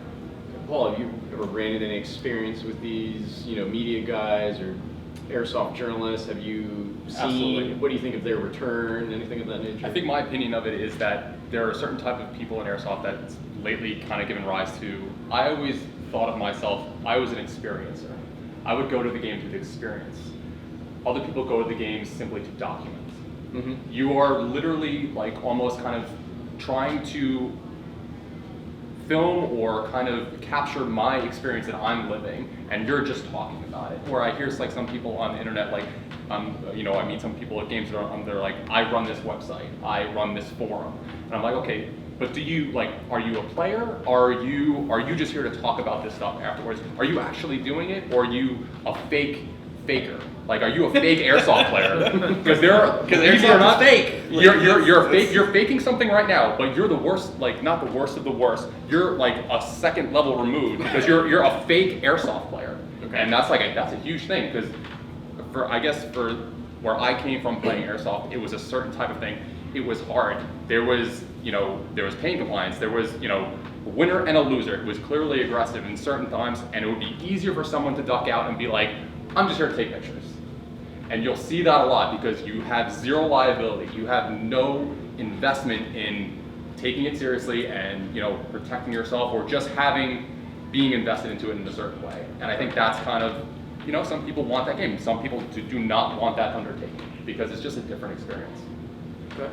Paul, have you ever ran into any experience with these, you know, media guys or airsoft journalists? Have you seen, Absolutely. what do you think of their return, anything of that nature? I think my opinion of it is that there are certain type of people in airsoft that's lately kind of given rise to. I always thought of myself, I was an experiencer. I would go to the games with experience. Other people go to the games simply to document. You are literally like almost kind of trying to film or kind of capture my experience that I'm living, and you're just talking about it. Or I hear like some people on the internet, like, you know, I meet some people at games that are, they're like, I run this website, I run this forum, and I'm like, okay, but do you, like, are you a player? Are you just here to talk about this stuff afterwards? Are you actually doing it, or are you a faker? Like, are you a fake airsoft player? Because Airsoft not fake. You're faking something right now, but you're the worst, like, not the worst of the worst. You're like a second level removed, because you're a fake airsoft player. Okay. And that's a huge thing, because for where I came from playing airsoft, it was a certain type of thing. It was hard. There was pain compliance. There was, you know, a winner and a loser. It was clearly aggressive in certain times, and it would be easier for someone to duck out and be like, I'm just here to take pictures. And you'll see that a lot, because you have zero liability. You have no investment in taking it seriously and, you know, protecting yourself, or just being invested into it in a certain way. And I think that's kind of, you know, some people want that game. Some people do not want that undertaking, because it's just a different experience. Okay.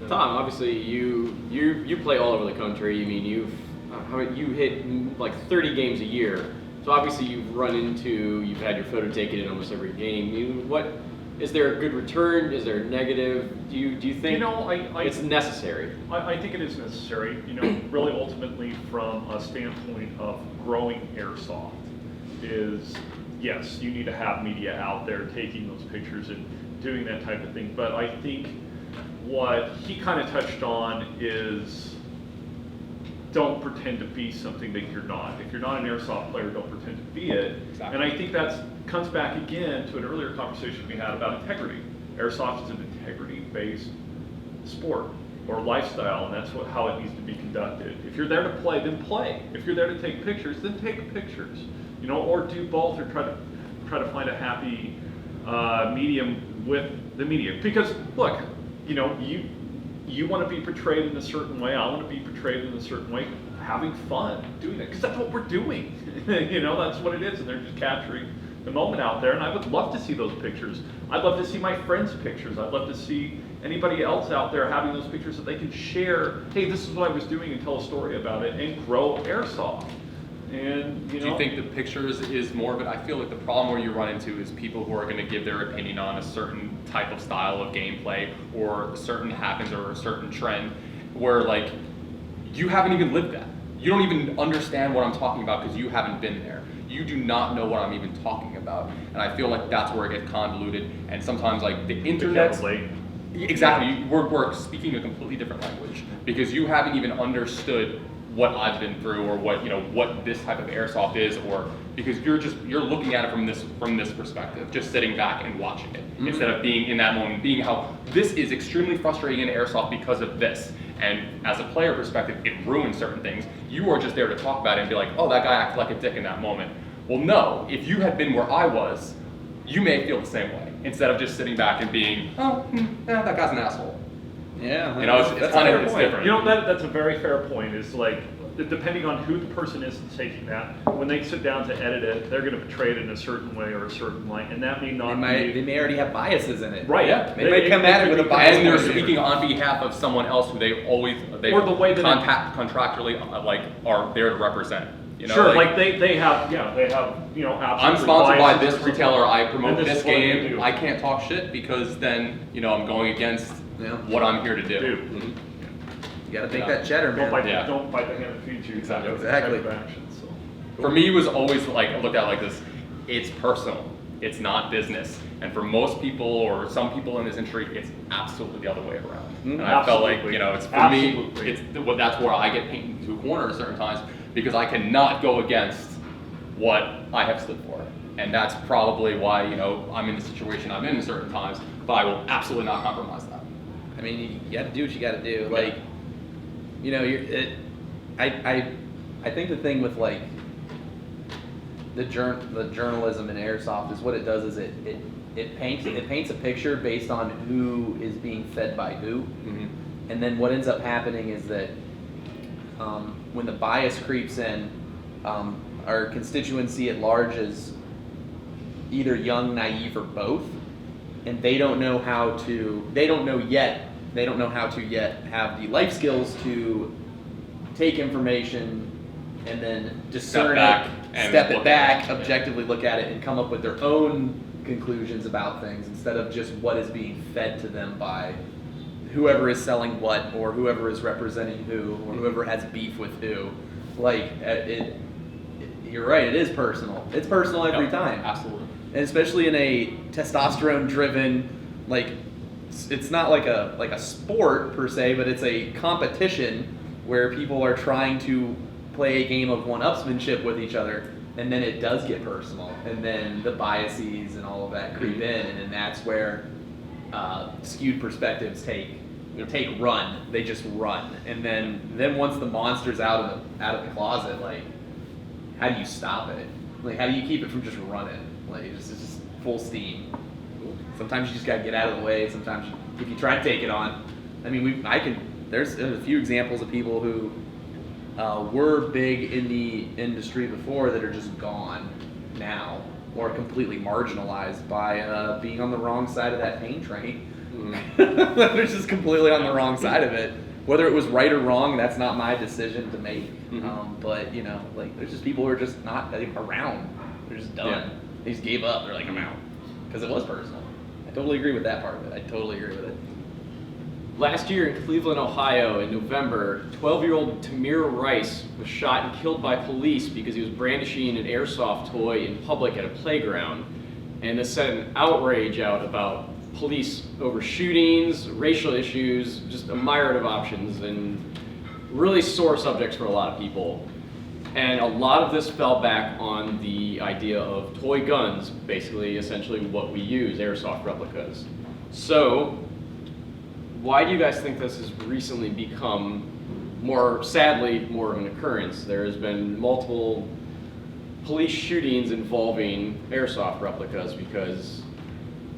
Tom, obviously you play all over the country. I mean, you hit like 30 games a year. So obviously you've had your photo taken in almost every game. Is there a good return? Is there a negative? Do you think, You know, it's necessary? I think it is necessary, you know, really ultimately from a standpoint of growing airsoft, is yes, you need to have media out there taking those pictures and doing that type of thing. But I think what he kind of touched on is don't pretend to be something that you're not. If you're not an airsoft player, don't pretend to be it. Exactly. And I think that comes back again to an earlier conversation we had about integrity. Airsoft is an integrity-based sport or lifestyle, and that's how it needs to be conducted. If you're there to play, then play. If you're there to take pictures, then take pictures. You know, or do both, or try to find a happy medium with the medium. Because look, you know, you want to be portrayed in a certain way. I want to be portrayed in a certain way. Having fun doing it, because that's what we're doing. You know, that's what it is, and they're just capturing the moment out there. And I would love to see those pictures. I'd love to see my friends' pictures. I'd love to see anybody else out there having those pictures that they can share. Hey, this is what I was doing, and tell a story about it, and grow airsoft. And you know, Do you think the pictures is more of it? I feel like the problem where you run into is people who are going to give their opinion on a certain type of style of gameplay or certain happens or a certain trend where like you haven't even lived that. You don't even understand what I'm talking about because you haven't been there. You do not know what I'm even talking about. And I feel like that's where it gets convoluted. And sometimes like the internet. Exactly. We're speaking a completely different language because you haven't even understood what I've been through or what, you know, what this type of airsoft is, or because you're looking at it from this perspective, just sitting back and watching it instead of being in that moment, being how this is extremely frustrating in airsoft because of this. And as a player perspective, it ruins certain things. You are just there to talk about it and be like, oh, that guy acted like a dick in that moment. Well, no, if you had been where I was, you may feel the same way instead of just sitting back and being, that guy's an asshole. Yeah, You know, it's kind of different. You know, that's a very fair point. Is like, depending on who the person is that's taking that, when they sit down to edit it, they're going to portray it in a certain way or a certain light, and that may not they may already have biases in it. Right. Yeah. They might come at it with a bias. And they're point of view. speaking on behalf of someone else who they Or the way that contractually are there to represent. You know, sure, like they have, you know, I'm absolutely sponsored by biases this or retailer. I something, promote and this is what they game. do. I can't talk shit because then you know I'm going against what I'm here to do. Mhm. You gotta think that cheddar, man. Don't bite the hand that feeds you. Exactly. Exactly. Type of action, so. For me, it was always like looked at like this. It's personal. It's not business. And for most people or some people in this industry, it's absolutely the other way around. And I felt like, you know, it's for me, that's where I get painted into a corner at certain times because I cannot go against what I have stood for. And that's probably why, you know, I'm in the situation I'm in certain times, but I will absolutely not compromise that. I mean, you gotta do what you gotta do. Like, you know, I think the thing with like the journalism in airsoft is what it does is it paints a picture based on who is being fed by who, and then what ends up happening is that when the bias creeps in, our constituency at large is either young, naive, or both, and they don't know how to yet have the life skills to take information and then discern step it back, objectively look at it, and come up with their own conclusions about things instead of just what is being fed to them by whoever is selling what or whoever is representing who or whoever has beef with who. Like, you're right, it is personal. It's personal every time. Absolutely. And especially in a testosterone-driven, like, it's not like a sport per se, but it's a competition where people are trying to play a game of one-upsmanship with each other, and then it does get personal, and then the biases and all of that creep in, and then that's where skewed perspectives take run. They just run, and then once the monster's out of the closet, like, how do you stop it? Like, how do you keep it from just running? Like, it's just full steam. Sometimes you just gotta get out of the way. Sometimes if you try to take it on, I mean, there's a few examples of people who were big in the industry before that are just gone now or completely marginalized by being on the wrong side of that pain train. They're just completely on the wrong side of it. Whether it was right or wrong, that's not my decision to make. But, you know, like, there's just people who are just not around. They're just done. Yeah. They just gave up. They're like, I'm out. Because it was personal. I totally agree with that part of it. I totally agree with it. Last year in Cleveland, Ohio, in November, 12-year-old Tamir Rice was shot and killed by police because he was brandishing an airsoft toy in public at a playground. And this set an outrage out about police overshootings, racial issues, just a myriad of options, and really sore subjects for a lot of people. And a lot of this fell back on the idea of toy guns, basically, essentially what we use, airsoft replicas. So, why do you guys think this has recently become sadly, more of an occurrence? There has been multiple police shootings involving airsoft replicas because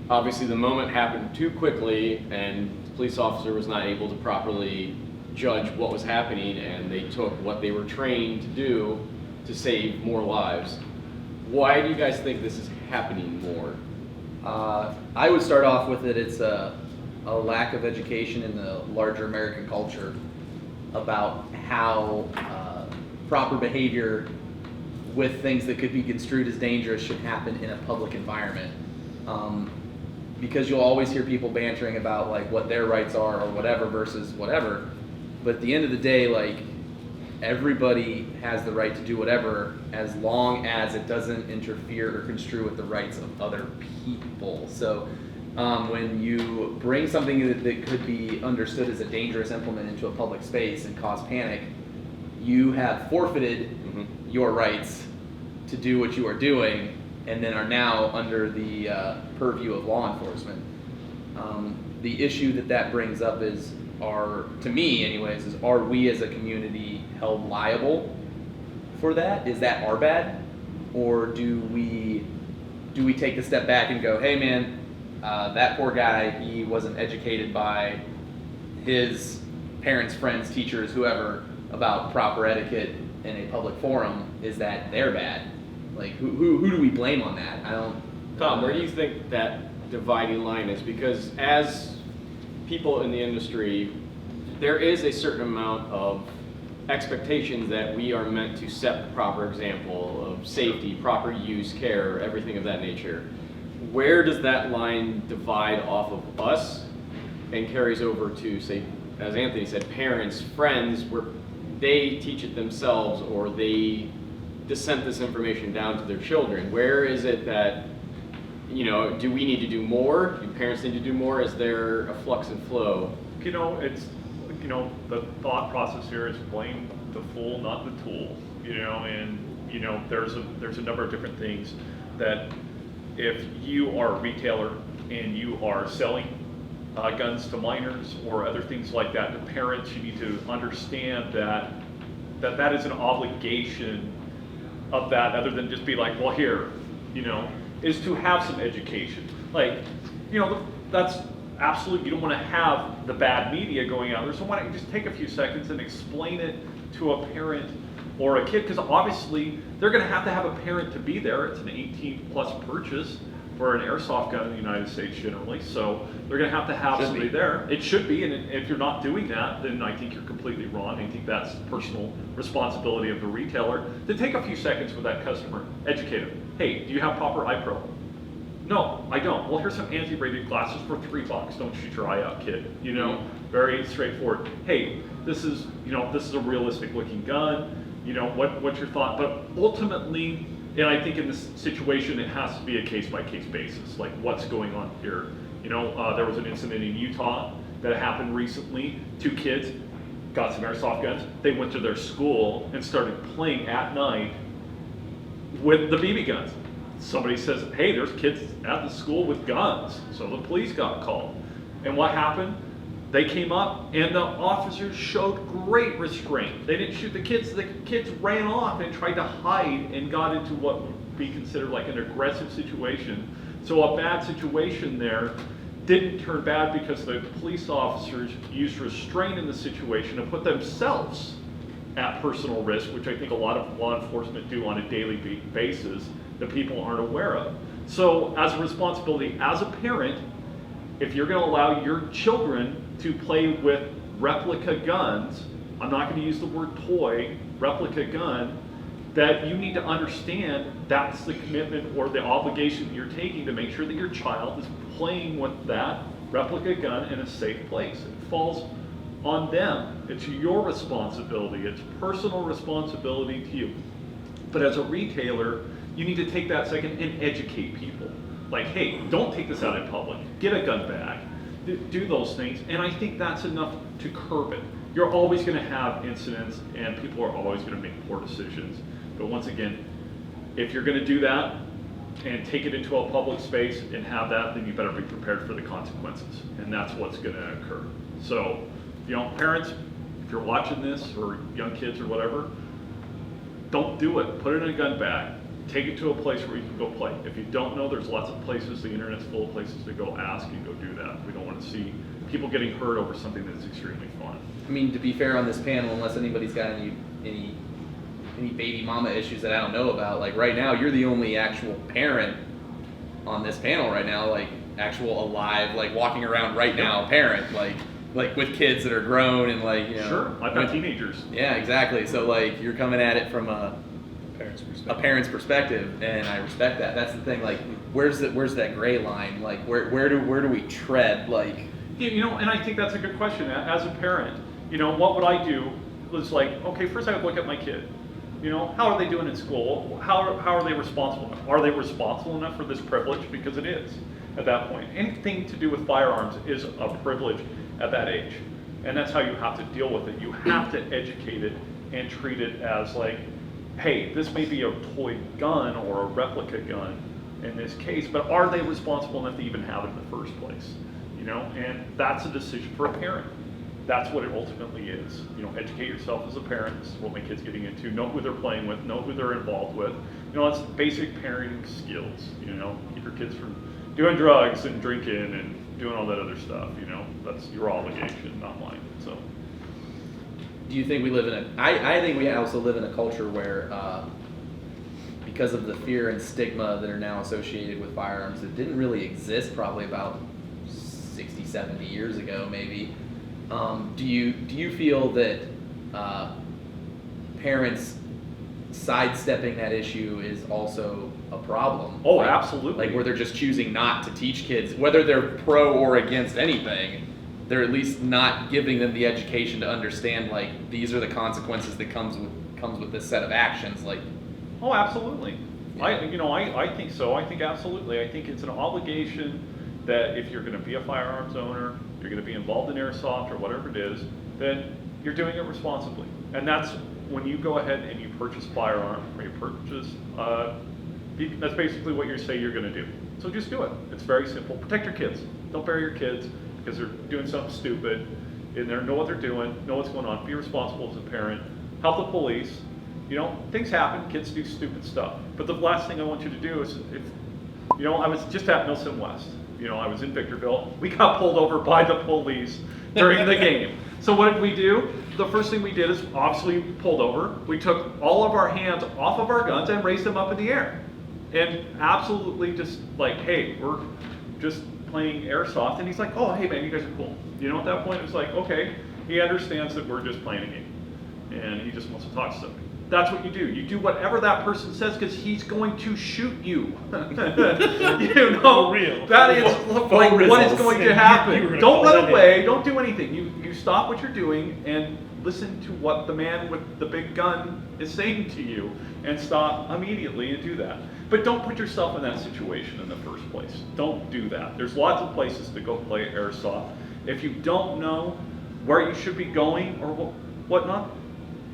obviously the moment happened too quickly and the police officer was not able to properly judge what was happening, and they took what they were trained to do to save more lives. Why do you guys think this is happening more? I would start off with it. It's a lack of education in the larger American culture about how proper behavior with things that could be construed as dangerous should happen in a public environment. Because you'll always hear people bantering about like what their rights are or whatever versus whatever. But at the end of the day, like, everybody has the right to do whatever as long as it doesn't interfere or construe with the rights of other people. So when you bring something that could be understood as a dangerous implement into a public space and cause panic, you have forfeited your rights to do what you are doing, and then are now under the purview of law enforcement. The issue that brings up is, to me anyways, is are we as a community held liable for that? Is that our bad? Or do we take a step back and go, hey man, that poor guy, he wasn't educated by his parents, friends, teachers, whoever, about proper etiquette in a public forum. Is that their bad? Like, who do we blame on that? Tom, where do you think that dividing line is? Because as people in the industry, there is a certain amount of expectations that we are meant to set the proper example of safety, proper use, care, everything of that nature. Where does that line divide off of us and carries over to, say, as Anthony said, parents, friends, where they teach it themselves or they dissent this information down to their children? Where is it that, do we need to do more? Do parents need to do more? Is there a flux and flow? The thought process here is blame the fool, not the tool. There's a number of different things that if you are a retailer and you are selling guns to minors or other things like that to parents, you need to understand that is an obligation of that, other than just be like, well, here, is to have some education. Like, that's absolutely, you don't want to have the bad media going out there, so why don't you just take a few seconds and explain it to a parent or a kid, because obviously they're going to have a parent to be there. It's an 18+ purchase for an airsoft gun in the United States generally, so they're going to have somebody there. It should be, and if you're not doing that, then I think you're completely wrong. I think that's personal responsibility of the retailer to take a few seconds with that customer, educate them. Hey, do you have proper eye pro? No, I don't. Well, here's some anti-rated glasses for $3. Don't shoot your eye out, kid. Very straightforward. Hey, this is a realistic looking gun. What's your thought? But ultimately, and I think in this situation, it has to be a case-by-case basis. Like, what's going on here? There was an incident in Utah that happened recently. 2 kids got some airsoft guns. They went to their school and started playing at night with the BB guns. Somebody says, hey, there's kids at the school with guns. So the police got called. And what happened? They came up and the officers showed great restraint. They didn't shoot the kids. The kids ran off and tried to hide and got into what would be considered like an aggressive situation. So a bad situation there didn't turn bad because the police officers used restraint in the situation and put themselves at personal risk, which I think a lot of law enforcement do on a daily basis that people aren't aware of. So as a responsibility, as a parent, if you're going to allow your children to play with replica guns, I'm not going to use the word toy, replica gun, that you need to understand that's the commitment or the obligation that you're taking to make sure that your child is playing with that replica gun in a safe place. It falls on them. It's your responsibility. It's personal responsibility to you. But as a retailer, you need to take that second and educate people. Like, hey, don't take this out in public. Get a gun bag. Do those things. And I think that's enough to curb it. You're always going to have incidents, and people are always going to make poor decisions. But once again, if you're going to do that and take it into a public space and have that, then you better be prepared for the consequences. And that's what's going to occur. So, parents, if you're watching this, or young kids or whatever, don't do it. Put it in a gun bag. Take it to a place where you can go play. If you don't know, there's lots of places, the internet's full of places to go ask and go do that. We don't want to see people getting hurt over something that's extremely fun. I mean, to be fair on this panel, unless anybody's got any baby mama issues that I don't know about, like right now, you're the only actual parent on this panel right now, like actual alive, like walking around right now, parent, like with kids that are grown and like, Sure, I've got teenagers. Yeah, exactly. So like you're coming at it from a parent's perspective, and I respect that. That's the thing. Like, where's that gray line? Like, where do we tread? Like, and I think that's a good question. As a parent, what would I do? Was like, okay, first I would look at my kid. How are they doing in school? How are they responsible enough? Are they responsible enough for this privilege? Because it is at that point. Anything to do with firearms is a privilege at that age, and that's how you have to deal with it. You have to educate it and treat it as like, hey, this may be a toy gun or a replica gun in this case, but are they responsible enough to even have it in the first place? And that's a decision for a parent. That's what it ultimately is. Educate yourself as a parent. This is what my kid's getting into. Know who they're playing with. Know who they're involved with. That's basic parenting skills. Keep your kids from doing drugs and drinking and doing all that other stuff. That's your obligation, not mine. So. Do you think we live in I think we also live in a culture where, because of the fear and stigma that are now associated with firearms that didn't really exist probably about 60, 70 years ago, maybe. Do you feel that parents sidestepping that issue is also a problem? Oh, absolutely. Like where they're just choosing not to teach kids, whether they're pro or against anything, they're at least not giving them the education to understand like these are the consequences that comes with this set of actions. Like, oh, absolutely. Yeah. I think so. I think absolutely. I think it's an obligation that if you're going to be a firearms owner, you're going to be involved in airsoft or whatever it is, then you're doing it responsibly. And that's when you go ahead and you purchase firearm or you purchase, that's basically what you say you're going to do. So just do it. It's very simple. Protect your kids. Don't bury your kids because they're doing something stupid. And they know what they're doing, know what's going on. Be responsible as a parent. Help the police. Things happen. Kids do stupid stuff. But the last thing I want you to do is, I was just at Milson West. I was in Victorville. We got pulled over by the police during the game. So what did we do? The first thing we did is obviously pulled over. We took all of our hands off of our guns and raised them up in the air. And absolutely just like, hey, we're just playing airsoft. And he's like, oh, hey man, you guys are cool. At that point it was like, okay, he understands that we're just playing a game. And he just wants to talk to somebody. That's what you do. You do whatever that person says because he's going to shoot you. That is like what is going to happen. Don't run away. Don't do anything. You stop what you're doing and listen to what the man with the big gun is saying to you and stop immediately and do that. But don't put yourself in that situation in the first place. Don't do that. There's lots of places to go play airsoft. If you don't know where you should be going or whatnot,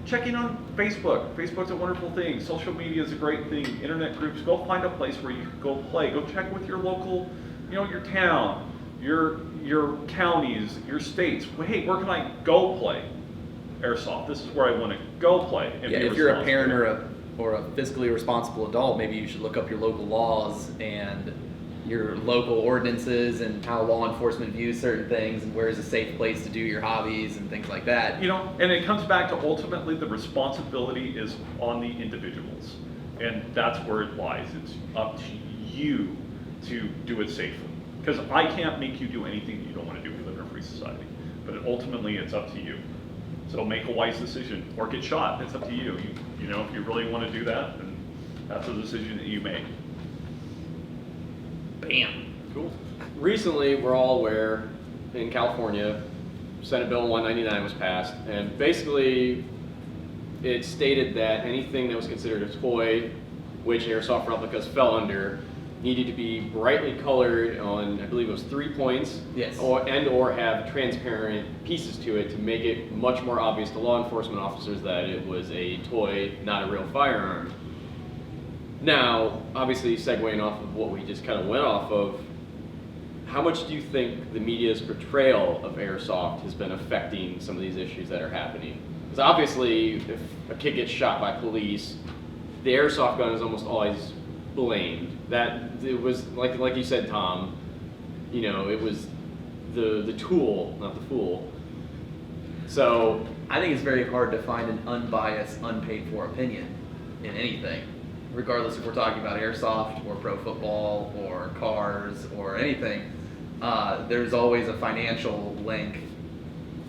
check in on Facebook. Facebook's a wonderful thing. Social media is a great thing. Internet groups. Go find a place where you can go play. Go check with your local, your town, your counties, your states. Well, hey, where can I go play airsoft? This is where I want to go play. And yeah, if you're a parent or a fiscally responsible adult, maybe you should look up your local laws and your local ordinances and how law enforcement views certain things and where is a safe place to do your hobbies and things like that. And it comes back to ultimately the responsibility is on the individuals. And that's where it lies. It's up to you to do it safely. Because I can't make you do anything that you don't want to do. We live in a free society. But ultimately it's up to you. So make a wise decision or get shot. It's up to you. If you really want to do that, then that's a decision that you make. Bam. Cool. recently, we're all aware, in California, Senate Bill 199 was passed, and basically it stated that anything that was considered a toy, which airsoft replicas fell under, needed to be brightly colored on, I believe it was 3 points, Yes. or have transparent pieces to it to make it much more obvious to law enforcement officers that it was a toy, not a real firearm. Now, obviously segueing off of what we just kind of went off of, how much do you think the media's portrayal of airsoft has been affecting some of these issues that are happening? Because obviously, if a kid gets shot by police, the airsoft gun is almost always blamed. That it was like you said, Tom. You know, it was the tool, not the fool. So I think it's very hard to find an unbiased, unpaid for opinion in anything, regardless if we're talking about airsoft or pro football or cars or anything. There's always a financial link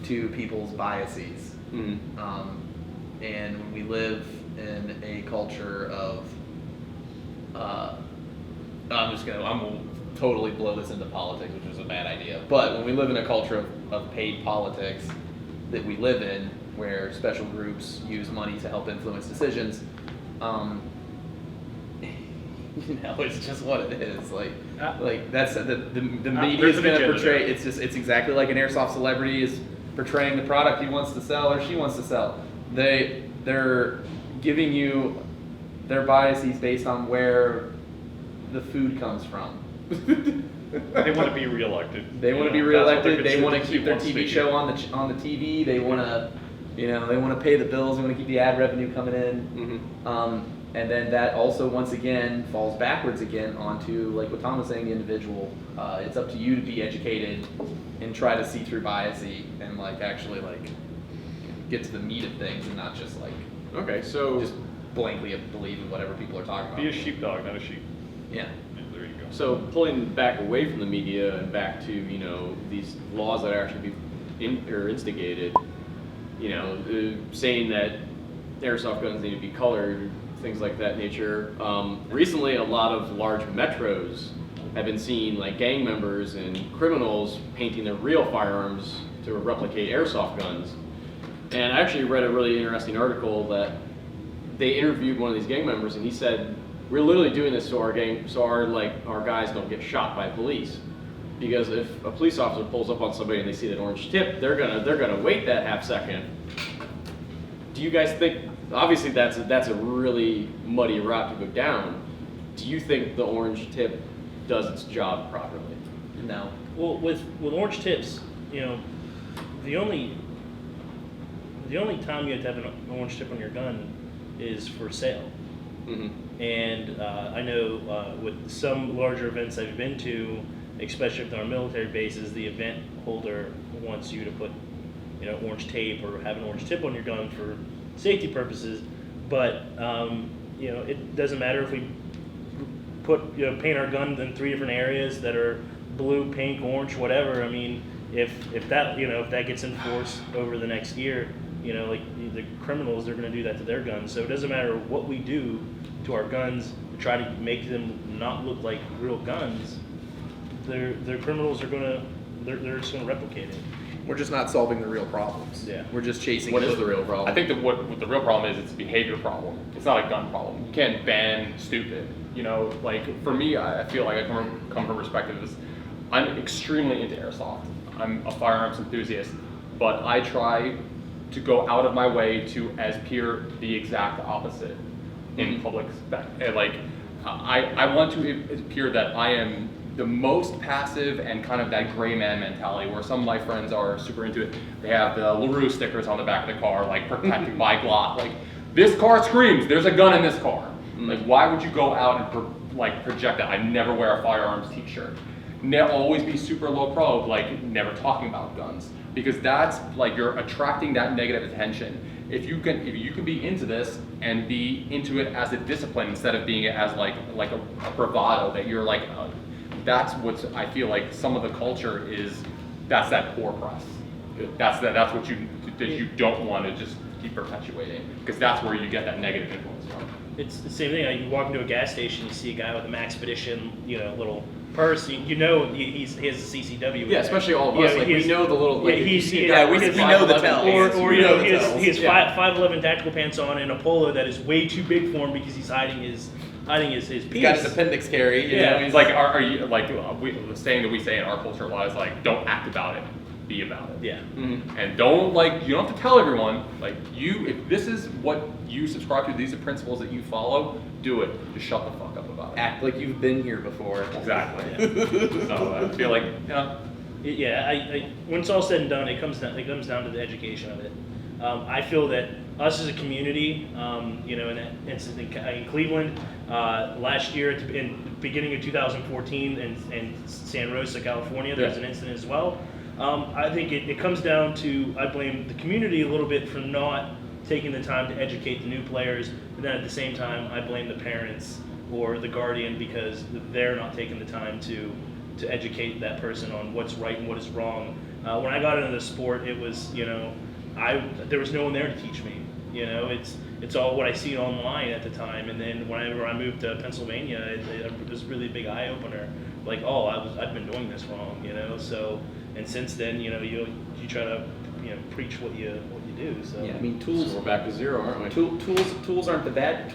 to people's biases. mm, And when we live in a culture of, I'm gonna totally blow this into politics, which is a bad idea. But when we live in a culture of paid politics that we live in, where special groups use money to help influence decisions, you know, it's just what it is. Like that's the media there's is an going to agenda portray. there. It's exactly like an airsoft celebrity is portraying the product he wants to sell or she wants to sell. They're giving you their biases based on where the food comes from. They want to be reelected. They want to be You know, that's what reelected. They want to constituency keep their wants to TV hear. show on the TV. They want to, they want to pay the bills. They want to keep the ad revenue coming in. mhm. And then that also, once again, falls backwards again onto, like what Tom was saying, the individual. It's up to you to be educated and try to see through biasy and actually get to the meat of things and not just Okay, so just blankly believe in whatever people are talking about. Be a sheepdog, not a sheep. Yeah. Yeah, there you go. So pulling back away from the media and back to these laws that are actually instigated, saying that airsoft guns need to be colored, things like that nature. Recently, a lot of large metros have been seeing gang members and criminals painting their real firearms to replicate airsoft guns. And I actually read a really interesting article that they interviewed one of these gang members, and he said, "We're literally doing this so our guys don't get shot by police. Because if a police officer pulls up on somebody and they see that orange tip, they're gonna wait that half second." Do you guys think? Obviously, that's a really muddy route to go down. Do you think the orange tip does its job properly? No. Well, with orange tips, the only time you have to have an orange tip on your gun is for sale. Mm-hmm. And I know with some larger events I've been to, especially with our military bases, the event holder wants you to put, orange tape or have an orange tip on your gun for safety purposes. But it doesn't matter if we paint our gun in 3 different areas that are blue, pink, orange, whatever. I mean, if that gets enforced over the next year, the criminals, they're going to do that to their guns. So it doesn't matter what we do to our guns to try to make them not look like real guns. Their criminals are they're just going to replicate it. We're just not solving the real problems. Yeah. We're just chasing. What is the real problem? I think that what the real problem is, it's a behavior problem. It's not a gun problem. You can't ban stupid. For me, I feel like I come from a perspective is I'm extremely into airsoft. I'm a firearms enthusiast, but I try to go out of my way to appear the exact opposite in public. I want to appear that I am the most passive and kind of that gray man mentality where some of my friends are super into it. They have the LaRue stickers on the back of the car, protected by Glock. This car screams, there's a gun in this car. Why would you go out and project that? I never wear a firearms t-shirt. Always be super low pro, never talking about guns. Because that's you're attracting that negative attention. If you can be into this and be into it as a discipline instead of being it as a bravado that you're that's what I feel like some of the culture is. That's that poor press. That's what you don't want to just keep perpetuating, because that's where you get that negative influence from. It's the same thing. You walk into a gas station, you see a guy with a Maxpedition, little person, you know, he has a CCW. in Yeah, there. especially all of You us. know, Like, we he's- know the little. Like, yeah, if you he's- see a yeah, guy with we his know the 5'11" tells. pants, Or We you know know, the his tells. his Yeah. 5'11" tactical pants on and a polo that is way too big for him because he's hiding his penis. He's got his appendix carry. You Yeah. know, He's he's like, are you like the saying that we say in our culture a lot is like, don't act about it, be about it. Yeah. Mhm. And don't like, you don't have to tell everyone. Like if this is what you subscribe to, these are principles that you follow, do it. Just shut the fuck up about it. act like you've been here before. Exactly. So I feel like, Yeah, I when it's all said and done, it comes down to the education of it. I feel that us as a community, you know, in that instance in Cleveland, last year in the beginning of 2014 in San Rosa, California, there was an incident as well. I think it comes down to, I blame the community a little bit for not taking the time to educate the new players, but then at the same time, I blame the parents or the guardian because they're not taking the time to educate that person on what's right and what is wrong. When I got into the sport, it was, you know, there was no one there to teach me. You know, it's all what I see online at the time. And then whenever I moved to Pennsylvania, it was really a big eye opener. Like, oh, I've been doing this wrong. You know, so and since then, you know, you try to, you know, preach what you do. So Yeah, I mean, So tools. we're back to zero, aren't we? Tools aren't the bad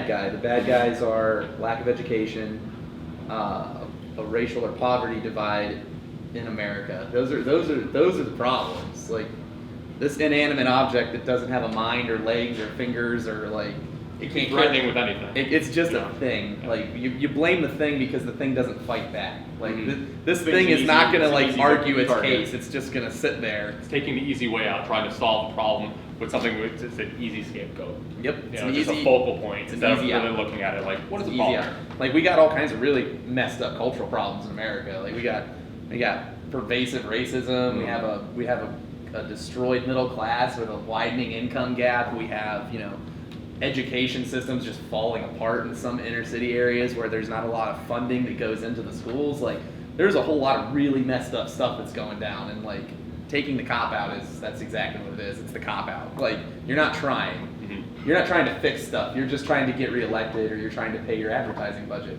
guy. The bad guys are lack of education, a racial or poverty divide in America. Those are the problems. Like this inanimate object that doesn't have a mind or legs or fingers or like it can't be threatening with anything. it's just a thing. Like you blame the thing because the thing doesn't fight back. Like this Thing's thing is easy- not gonna it's an like easy argue its target. case. It's just gonna sit there. It's taking the easy way out, trying to solve the problem with something that's it's an easy scapegoat. Yep, You it's know, an just easy a focal point it's an instead of easy really out. looking at it like, what is the Easy problem? out. Like we got all kinds of really messed up cultural problems in America. Like we got pervasive racism. We have a destroyed middle class with a widening income gap. We have, you know, education systems just falling apart in some inner city areas where there's not a lot of funding that goes into the schools. Like there's a whole lot of really messed up stuff that's going down, and like taking the cop out that's exactly what it is. It's the cop out. Like you're not trying. You're not trying to fix stuff. You're just trying to get reelected, or you're trying to pay your advertising budget.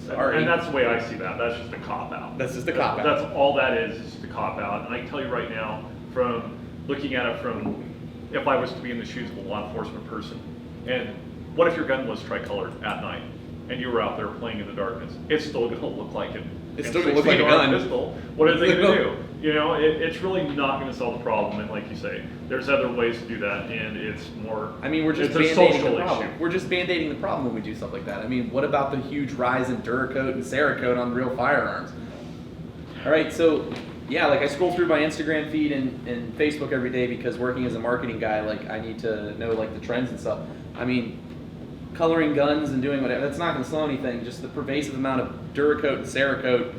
Sorry. And that's the way I see that. That's just a cop-out. That's just a cop-out. That's all that is just a cop-out. And I can tell you right now, from looking at it from, if I was to be in the shoes of a law enforcement person, and what if your gun was tricolored at night, and you were out there playing in the darkness? It's still going to look like it. It's still gonna look like a gun. Pistol. What are they going to do? You know, it's really not going to solve the problem. And like you say, there's other ways to do that, and it's more. I mean, we're just it's a band-aiding the social problem. issue. We're just band-aiding the problem when we do stuff like that. I mean, what about the huge rise in Duracoat and Cerakote on real firearms? All right, so yeah, like I scroll through my Instagram feed and Facebook every day because working as a marketing guy, like I need to know like the trends and stuff. I mean, coloring guns and doing whatever, that's not going to slow anything. Just the pervasive amount of Duracoat and Cerakote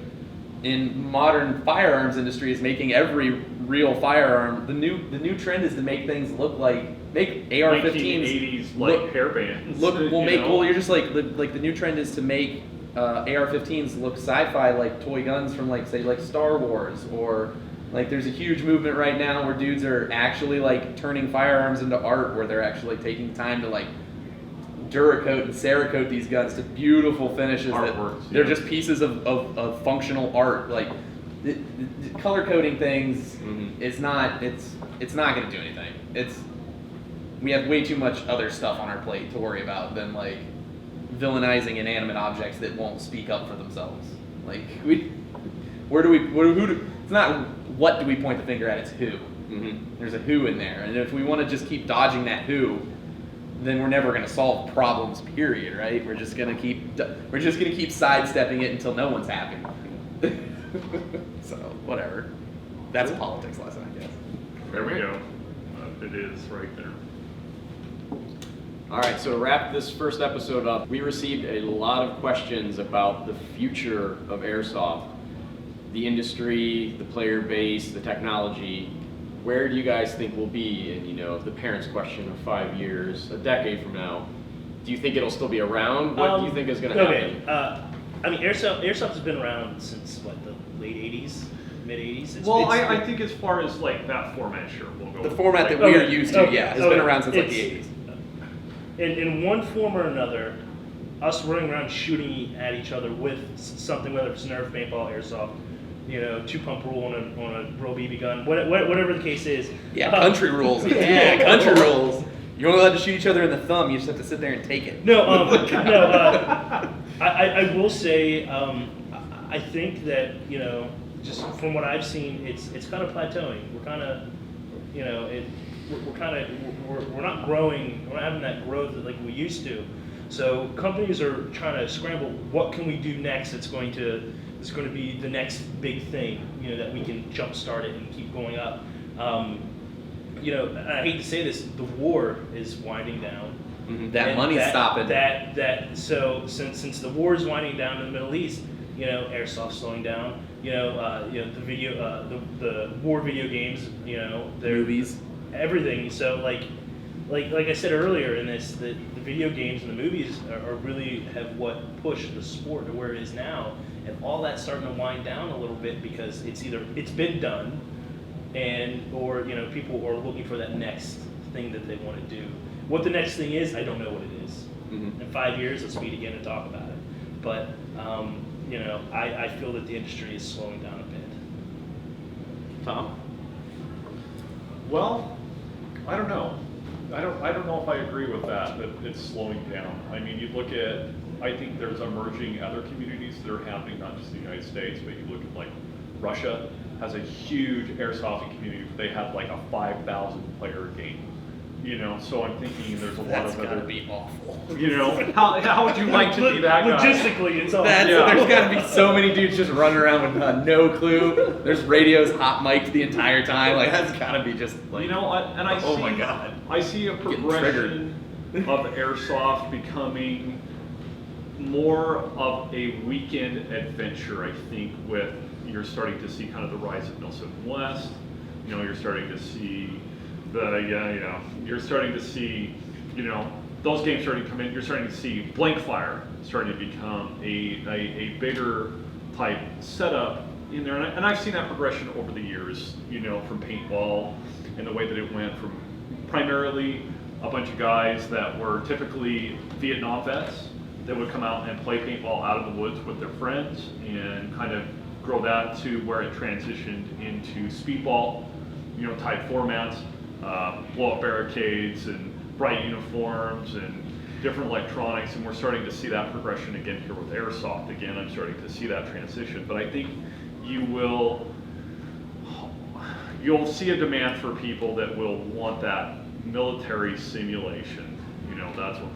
in modern firearms industry is making every real firearm. The new trend is to make things look like AR-15s 1980s look like hairbands. You're just like the new trend is to make AR-15s look sci-fi like toy guns from like say like Star Wars, or like there's a huge movement right now where dudes are actually like turning firearms into art, where they're actually taking time to like Duracoat and Cerakote these guns to beautiful finishes. Artworks, They're yeah. just pieces of functional art. Like the color coding things is not it's not going to do anything. We have way too much other stuff on our plate to worry about than like villainizing inanimate objects that won't speak up for themselves. Like it's not what do we point the finger at, it's who. There's a who in there, and if we want to just keep dodging that who, then we're never going to solve problems. Period. Right? We're just going to keep sidestepping it until no one's happy. So whatever. That's a politics lesson, I guess. There we go. It is right there. All right, so to wrap this first episode up, we received a lot of questions about the future of airsoft, the industry, the player base, the technology. Where do you guys think we'll be in, the parents' question of 5 years, a decade from now? Do you think it'll still be around? What do you think is going to happen? I mean, airsoft has been around since what, the late '80s, mid '80s. Well, I think as far as like that format, sure, we'll go. The format that like, we are used to, yeah, has been around since like the 80s. In one form or another, us running around shooting at each other with something, whether it's Nerf, paintball, airsoft, 2-pump rule on a real BB gun, whatever the case is. Yeah, country rules. Yeah, country rules. You're only allowed to shoot each other in the thumb. You just have to sit there and take it. No, I will say, I think that just from what I've seen, it's kind of plateauing. We're kind of, we're not growing. We're not having that growth like we used to. So companies are trying to scramble. What can we do next? It's going to be the next big thing. That we can jumpstart it and keep going up. I hate to say this, the war is winding down. Mm-hmm. That money's stopping. So since the war is winding down in the Middle East, airsoft's slowing down. The war video games. They're Movies. Everything. So like I said earlier in this, the video games and the movies are really have what pushed the sport to where it is now, and all that's starting to wind down a little bit because it's been done, or people are looking for that next thing that they want to do. What the next thing is, I don't know what it is. Mm-hmm. In 5 years, let's meet again and talk about it. But I feel that the industry is slowing down a bit. Tom? Well, I don't know. I don't know if I agree with that it's slowing down. I mean, you look at, I think there's emerging other communities that are happening, not just in the United States, but you look at like Russia has a huge airsofting community. They have like a 5,000 player game. So I'm thinking there's a lot That's of gotta other. be awful. How would you like to be that guy? Logistically, it's all. There's got to be so many dudes just running around with no clue. There's radios hot mic'd the entire time. Like that's got to be just like. Oh my God. I see a progression of airsoft becoming more of a weekend adventure. I think you're starting to see kind of the rise of Milsim West. You're starting to see you're starting to see those games starting to come in. You're starting to see blank fire starting to become a bigger type setup in there, and I've seen that progression over the years. From paintball and the way that it went from primarily a bunch of guys that were typically Vietnam vets that would come out and play paintball out of the woods with their friends and kind of grow that to where it transitioned into speedball, type formats, blow up barricades and bright uniforms and different electronics, and we're starting to see that progression again here with airsoft. Again, I'm starting to see that transition, but I think you'll see a demand for people that will want that military simulation. That's what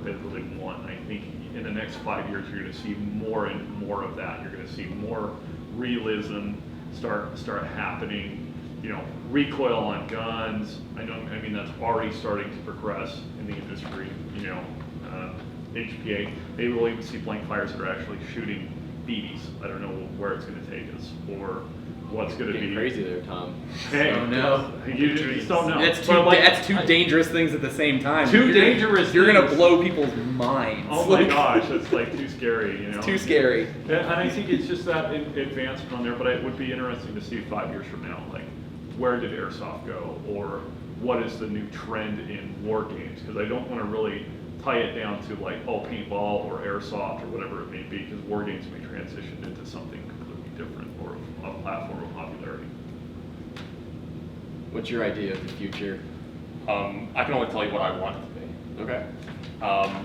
they really want. I think in the next 5 years you're going to see more and more of that. You're going to see more realism start happening. Recoil on guns. I mean that's already starting to progress in the industry. HPA, maybe we'll even see blank fires that are actually shooting BBs. I don't know where it's going to take us or what's going to be. Crazy there, Tom. Hey, Oh no. You just don't know. That's two dangerous things at the same time. You're gonna blow people's minds. Oh my gosh, it's like too scary. It's too scary. And I think it's just that advancement on there. But it would be interesting to see 5 years from now, like where did airsoft go, or what is the new trend in war games? Because I don't want to really tie it down to like paintball or airsoft or whatever it may be, because war games may transition into something completely different or a platform of popularity. What's your idea of the future? I can only tell you what I want it to be. Okay.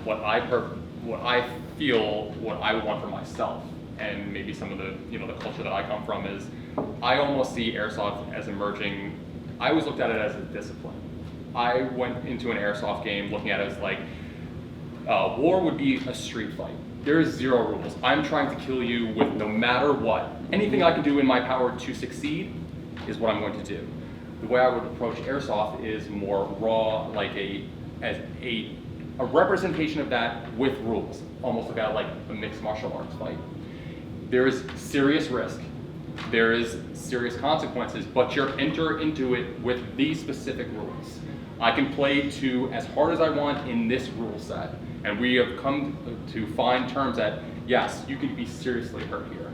What I feel, what I want for myself, and maybe some of the the culture that I come from is, I almost see airsoft as emerging. I always looked at it as a discipline. I went into an airsoft game looking at it as like, war would be a street fight. There's zero rules. I'm trying to kill you with no matter what. Anything I can do in my power to succeed is what I'm going to do. The way I would approach airsoft is more raw, like a representation of that with rules, almost about like a mixed martial arts fight. There is serious risk, there is serious consequences, but you enter into it with these specific rules. I can play to as hard as I want in this rule set, and we have come to find terms that, yes, you can be seriously hurt here,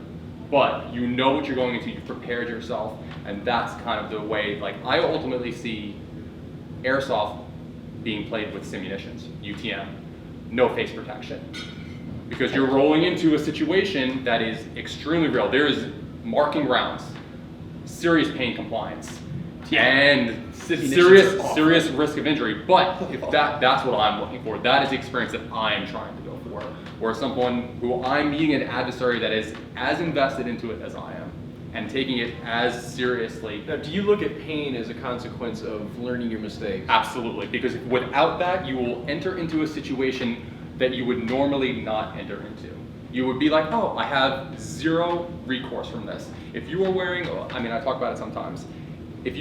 but you know what you're going into, you've prepared yourself, and that's kind of the way, like, I ultimately see airsoft being played with simunitions, UTM, no face protection. because you're rolling into a situation that is extremely real. There is marking rounds, serious pain compliance, and serious risk of injury. But if that's what I'm looking for, that is the experience that I'm trying to go for, or someone who I'm meeting an adversary that is as invested into it as I am, and taking it as seriously. Now, do you look at pain as a consequence of learning your mistakes? Absolutely, because without that, you will enter into a situation that you would normally not enter into. You would be like, oh, I have zero recourse from this. If you were wearing, I mean, I talk about it sometimes. If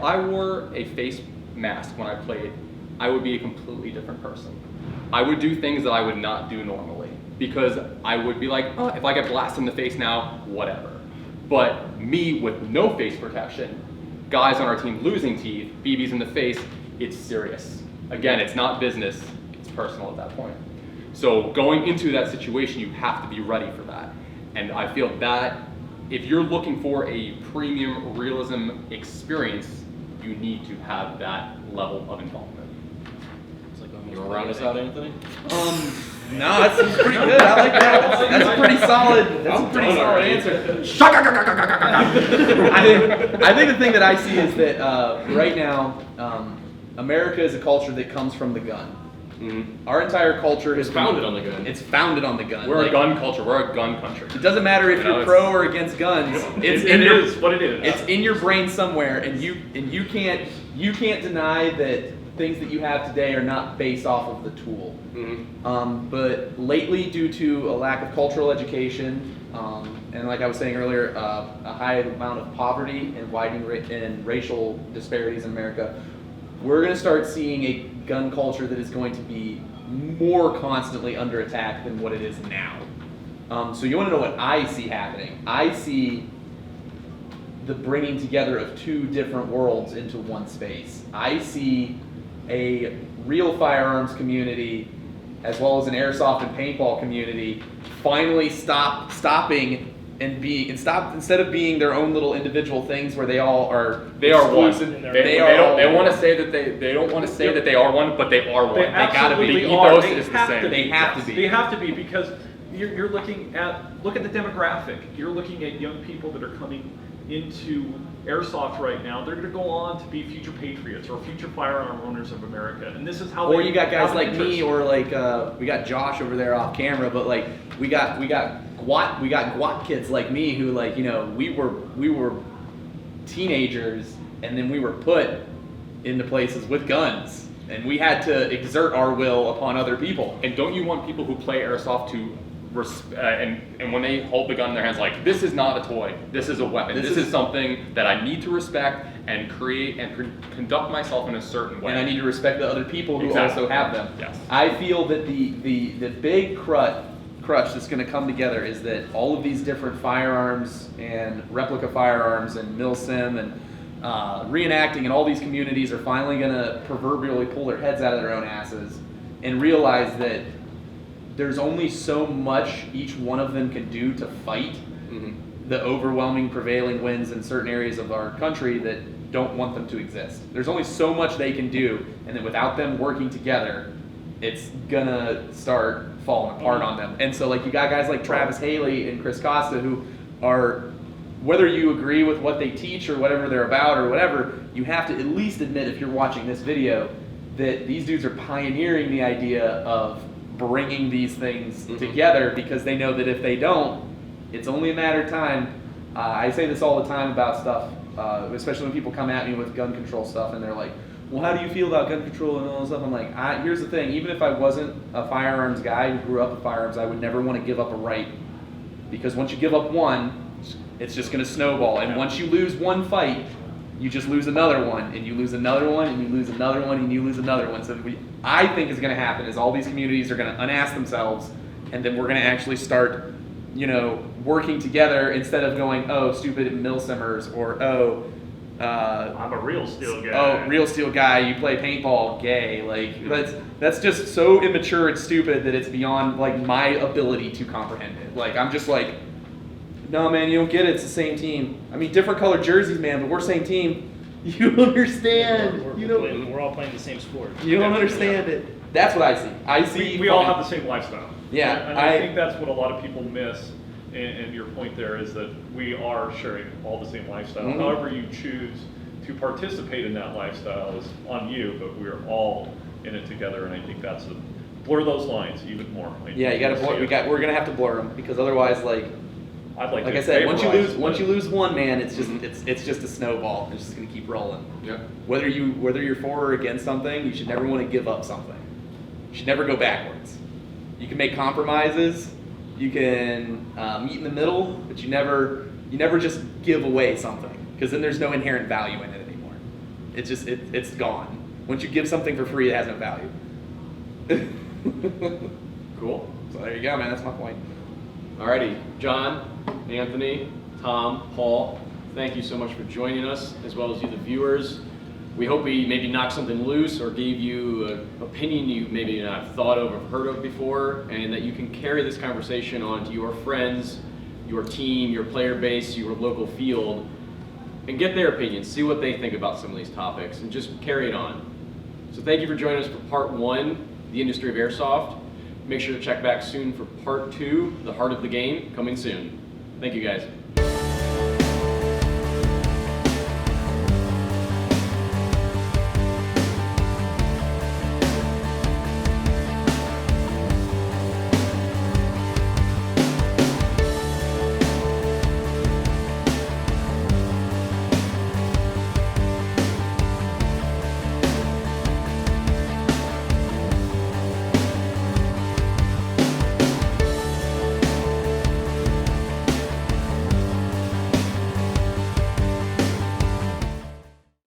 I wore a face mask when I played, I would be a completely different person. I would do things that I would not do normally, because I would be like, oh, if I get blasted in the face now, whatever. But me with no face protection, guys on our team losing teeth, BBs in the face, it's serious. Again, it's not business, it's personal at that point. So going into that situation, you have to be ready for that. And I feel that if you're looking for a premium realism experience, you need to have that level of involvement. You want to round us out, Anthony? No, that's pretty good. I like that. That's a pretty solid. That's a pretty solid answer. I think the thing that I see is that right now, America is a culture that comes from the gun. Mm-hmm. Our entire culture is founded on the gun. It's founded on the gun. We're a gun culture. We're a gun country. It doesn't matter if you're pro or against guns. It is what it is. It's in your brain somewhere, and you can't deny that things that you have today are not based off of the tool. Mm-hmm. But lately, due to a lack of cultural education, and like I was saying earlier, a high amount of poverty and widening and racial disparities in America, we're going to start seeing a gun culture that is going to be more constantly under attack than what it is now. So you want to know what I see happening? I see the bringing together of two different worlds into one space. I see a real firearms community as well as an airsoft and paintball community finally stopping and instead of being their own little individual things where they are one. They want to say that they don't want to say that they are one, but they are one. They gotta be. absolutely The are. ethos They is the have same. to be. They have to be. They have to be, because you're looking at the demographic. You're looking at young people that are coming into airsoft right now. They're going to go on to be future patriots or future firearm owners of America, and this is how. Or you got guys like me, or like we got Josh over there off camera, but like we got Guat kids like me who, like, you know, we were teenagers, and then we were put into places with guns, and we had to exert our will upon other people. And don't you want people who play airsoft to and when they hold the gun in their hands, like, this is not a toy, this is a weapon, this is something that I need to respect and create and conduct myself in a certain way. And I need to respect the other people who Exactly. also have them. Yes. I feel that the big crutch that's going to come together is that all of these different firearms and replica firearms and milsim and reenacting and all these communities are finally going to proverbially pull their heads out of their own asses and realize that there's only so much each one of them can do to fight the overwhelming prevailing winds in certain areas of our country that don't want them to exist. There's only so much they can do, and then without them working together, it's gonna start falling apart on them. And so, like, you got guys like Travis Haley and Chris Costa who are, whether you agree with what they teach or whatever they're about or whatever, you have to at least admit, if you're watching this video, that these dudes are pioneering the idea of bringing these things together, because they know that if they don't, it's only a matter of time. I say this all the time about stuff, especially when people come at me with gun control stuff and they're like, well, how do you feel about gun control and all this stuff? I'm like, here's the thing, even if I wasn't a firearms guy who grew up with firearms, I would never want to give up a right, because once you give up one, it's just going to snowball, and once you lose one fight, you just lose another one, and you lose another one, and you lose another one, and you lose another one. So I think is going to happen is all these communities are going to unask themselves, and then we're going to actually start, you know, working together instead of going, oh, stupid milsimmers, or I'm a real steel guy. oh, real steel guy, you play paintball, gay. Like, that's just so immature and stupid that it's beyond, like, my ability to comprehend it. Like, I'm just like, no, man, you don't get it. It's the same team. I mean, different colored jerseys, man, but we're same team. You don't understand. We're all playing the same sport. You don't understand it. That's what I see. We all have the same lifestyle. Yeah, And I think that's what a lot of people miss. And your point there is that we are sharing all the same lifestyle. Mhm. However you choose to participate in that lifestyle is on you, but we're all in it together, and I think that's blur those lines even more. Yeah, you gotta blur, we're gonna have to blur them, because otherwise, like I'd like to I said, vaporize once you them. lose one man, it's just Mhm. it's just a snowball. It's just gonna keep rolling. Yeah. Whether you're for or against something, you should never want to give up something. You should never go backwards. You can make compromises. You can meet in the middle, but you never just give away something, because then there's no inherent value in it anymore. It's just it's gone. Once you give something for free, it has no value. Cool. So there you go, man. That's my point. Alrighty, John, Anthony, Tom, Paul, thank you so much for joining us, as well as you, the viewers. We hope we maybe knocked something loose or gave you an opinion you maybe not thought of or heard of before, and that you can carry this conversation on to your friends, your team, your player base, your local field, and get their opinions, see what they think about some of these topics, and just carry it on. So thank you for joining us for part 1, the Industry of Airsoft. Make sure to check back soon for part 2, the heart of the game, coming soon. Thank you guys.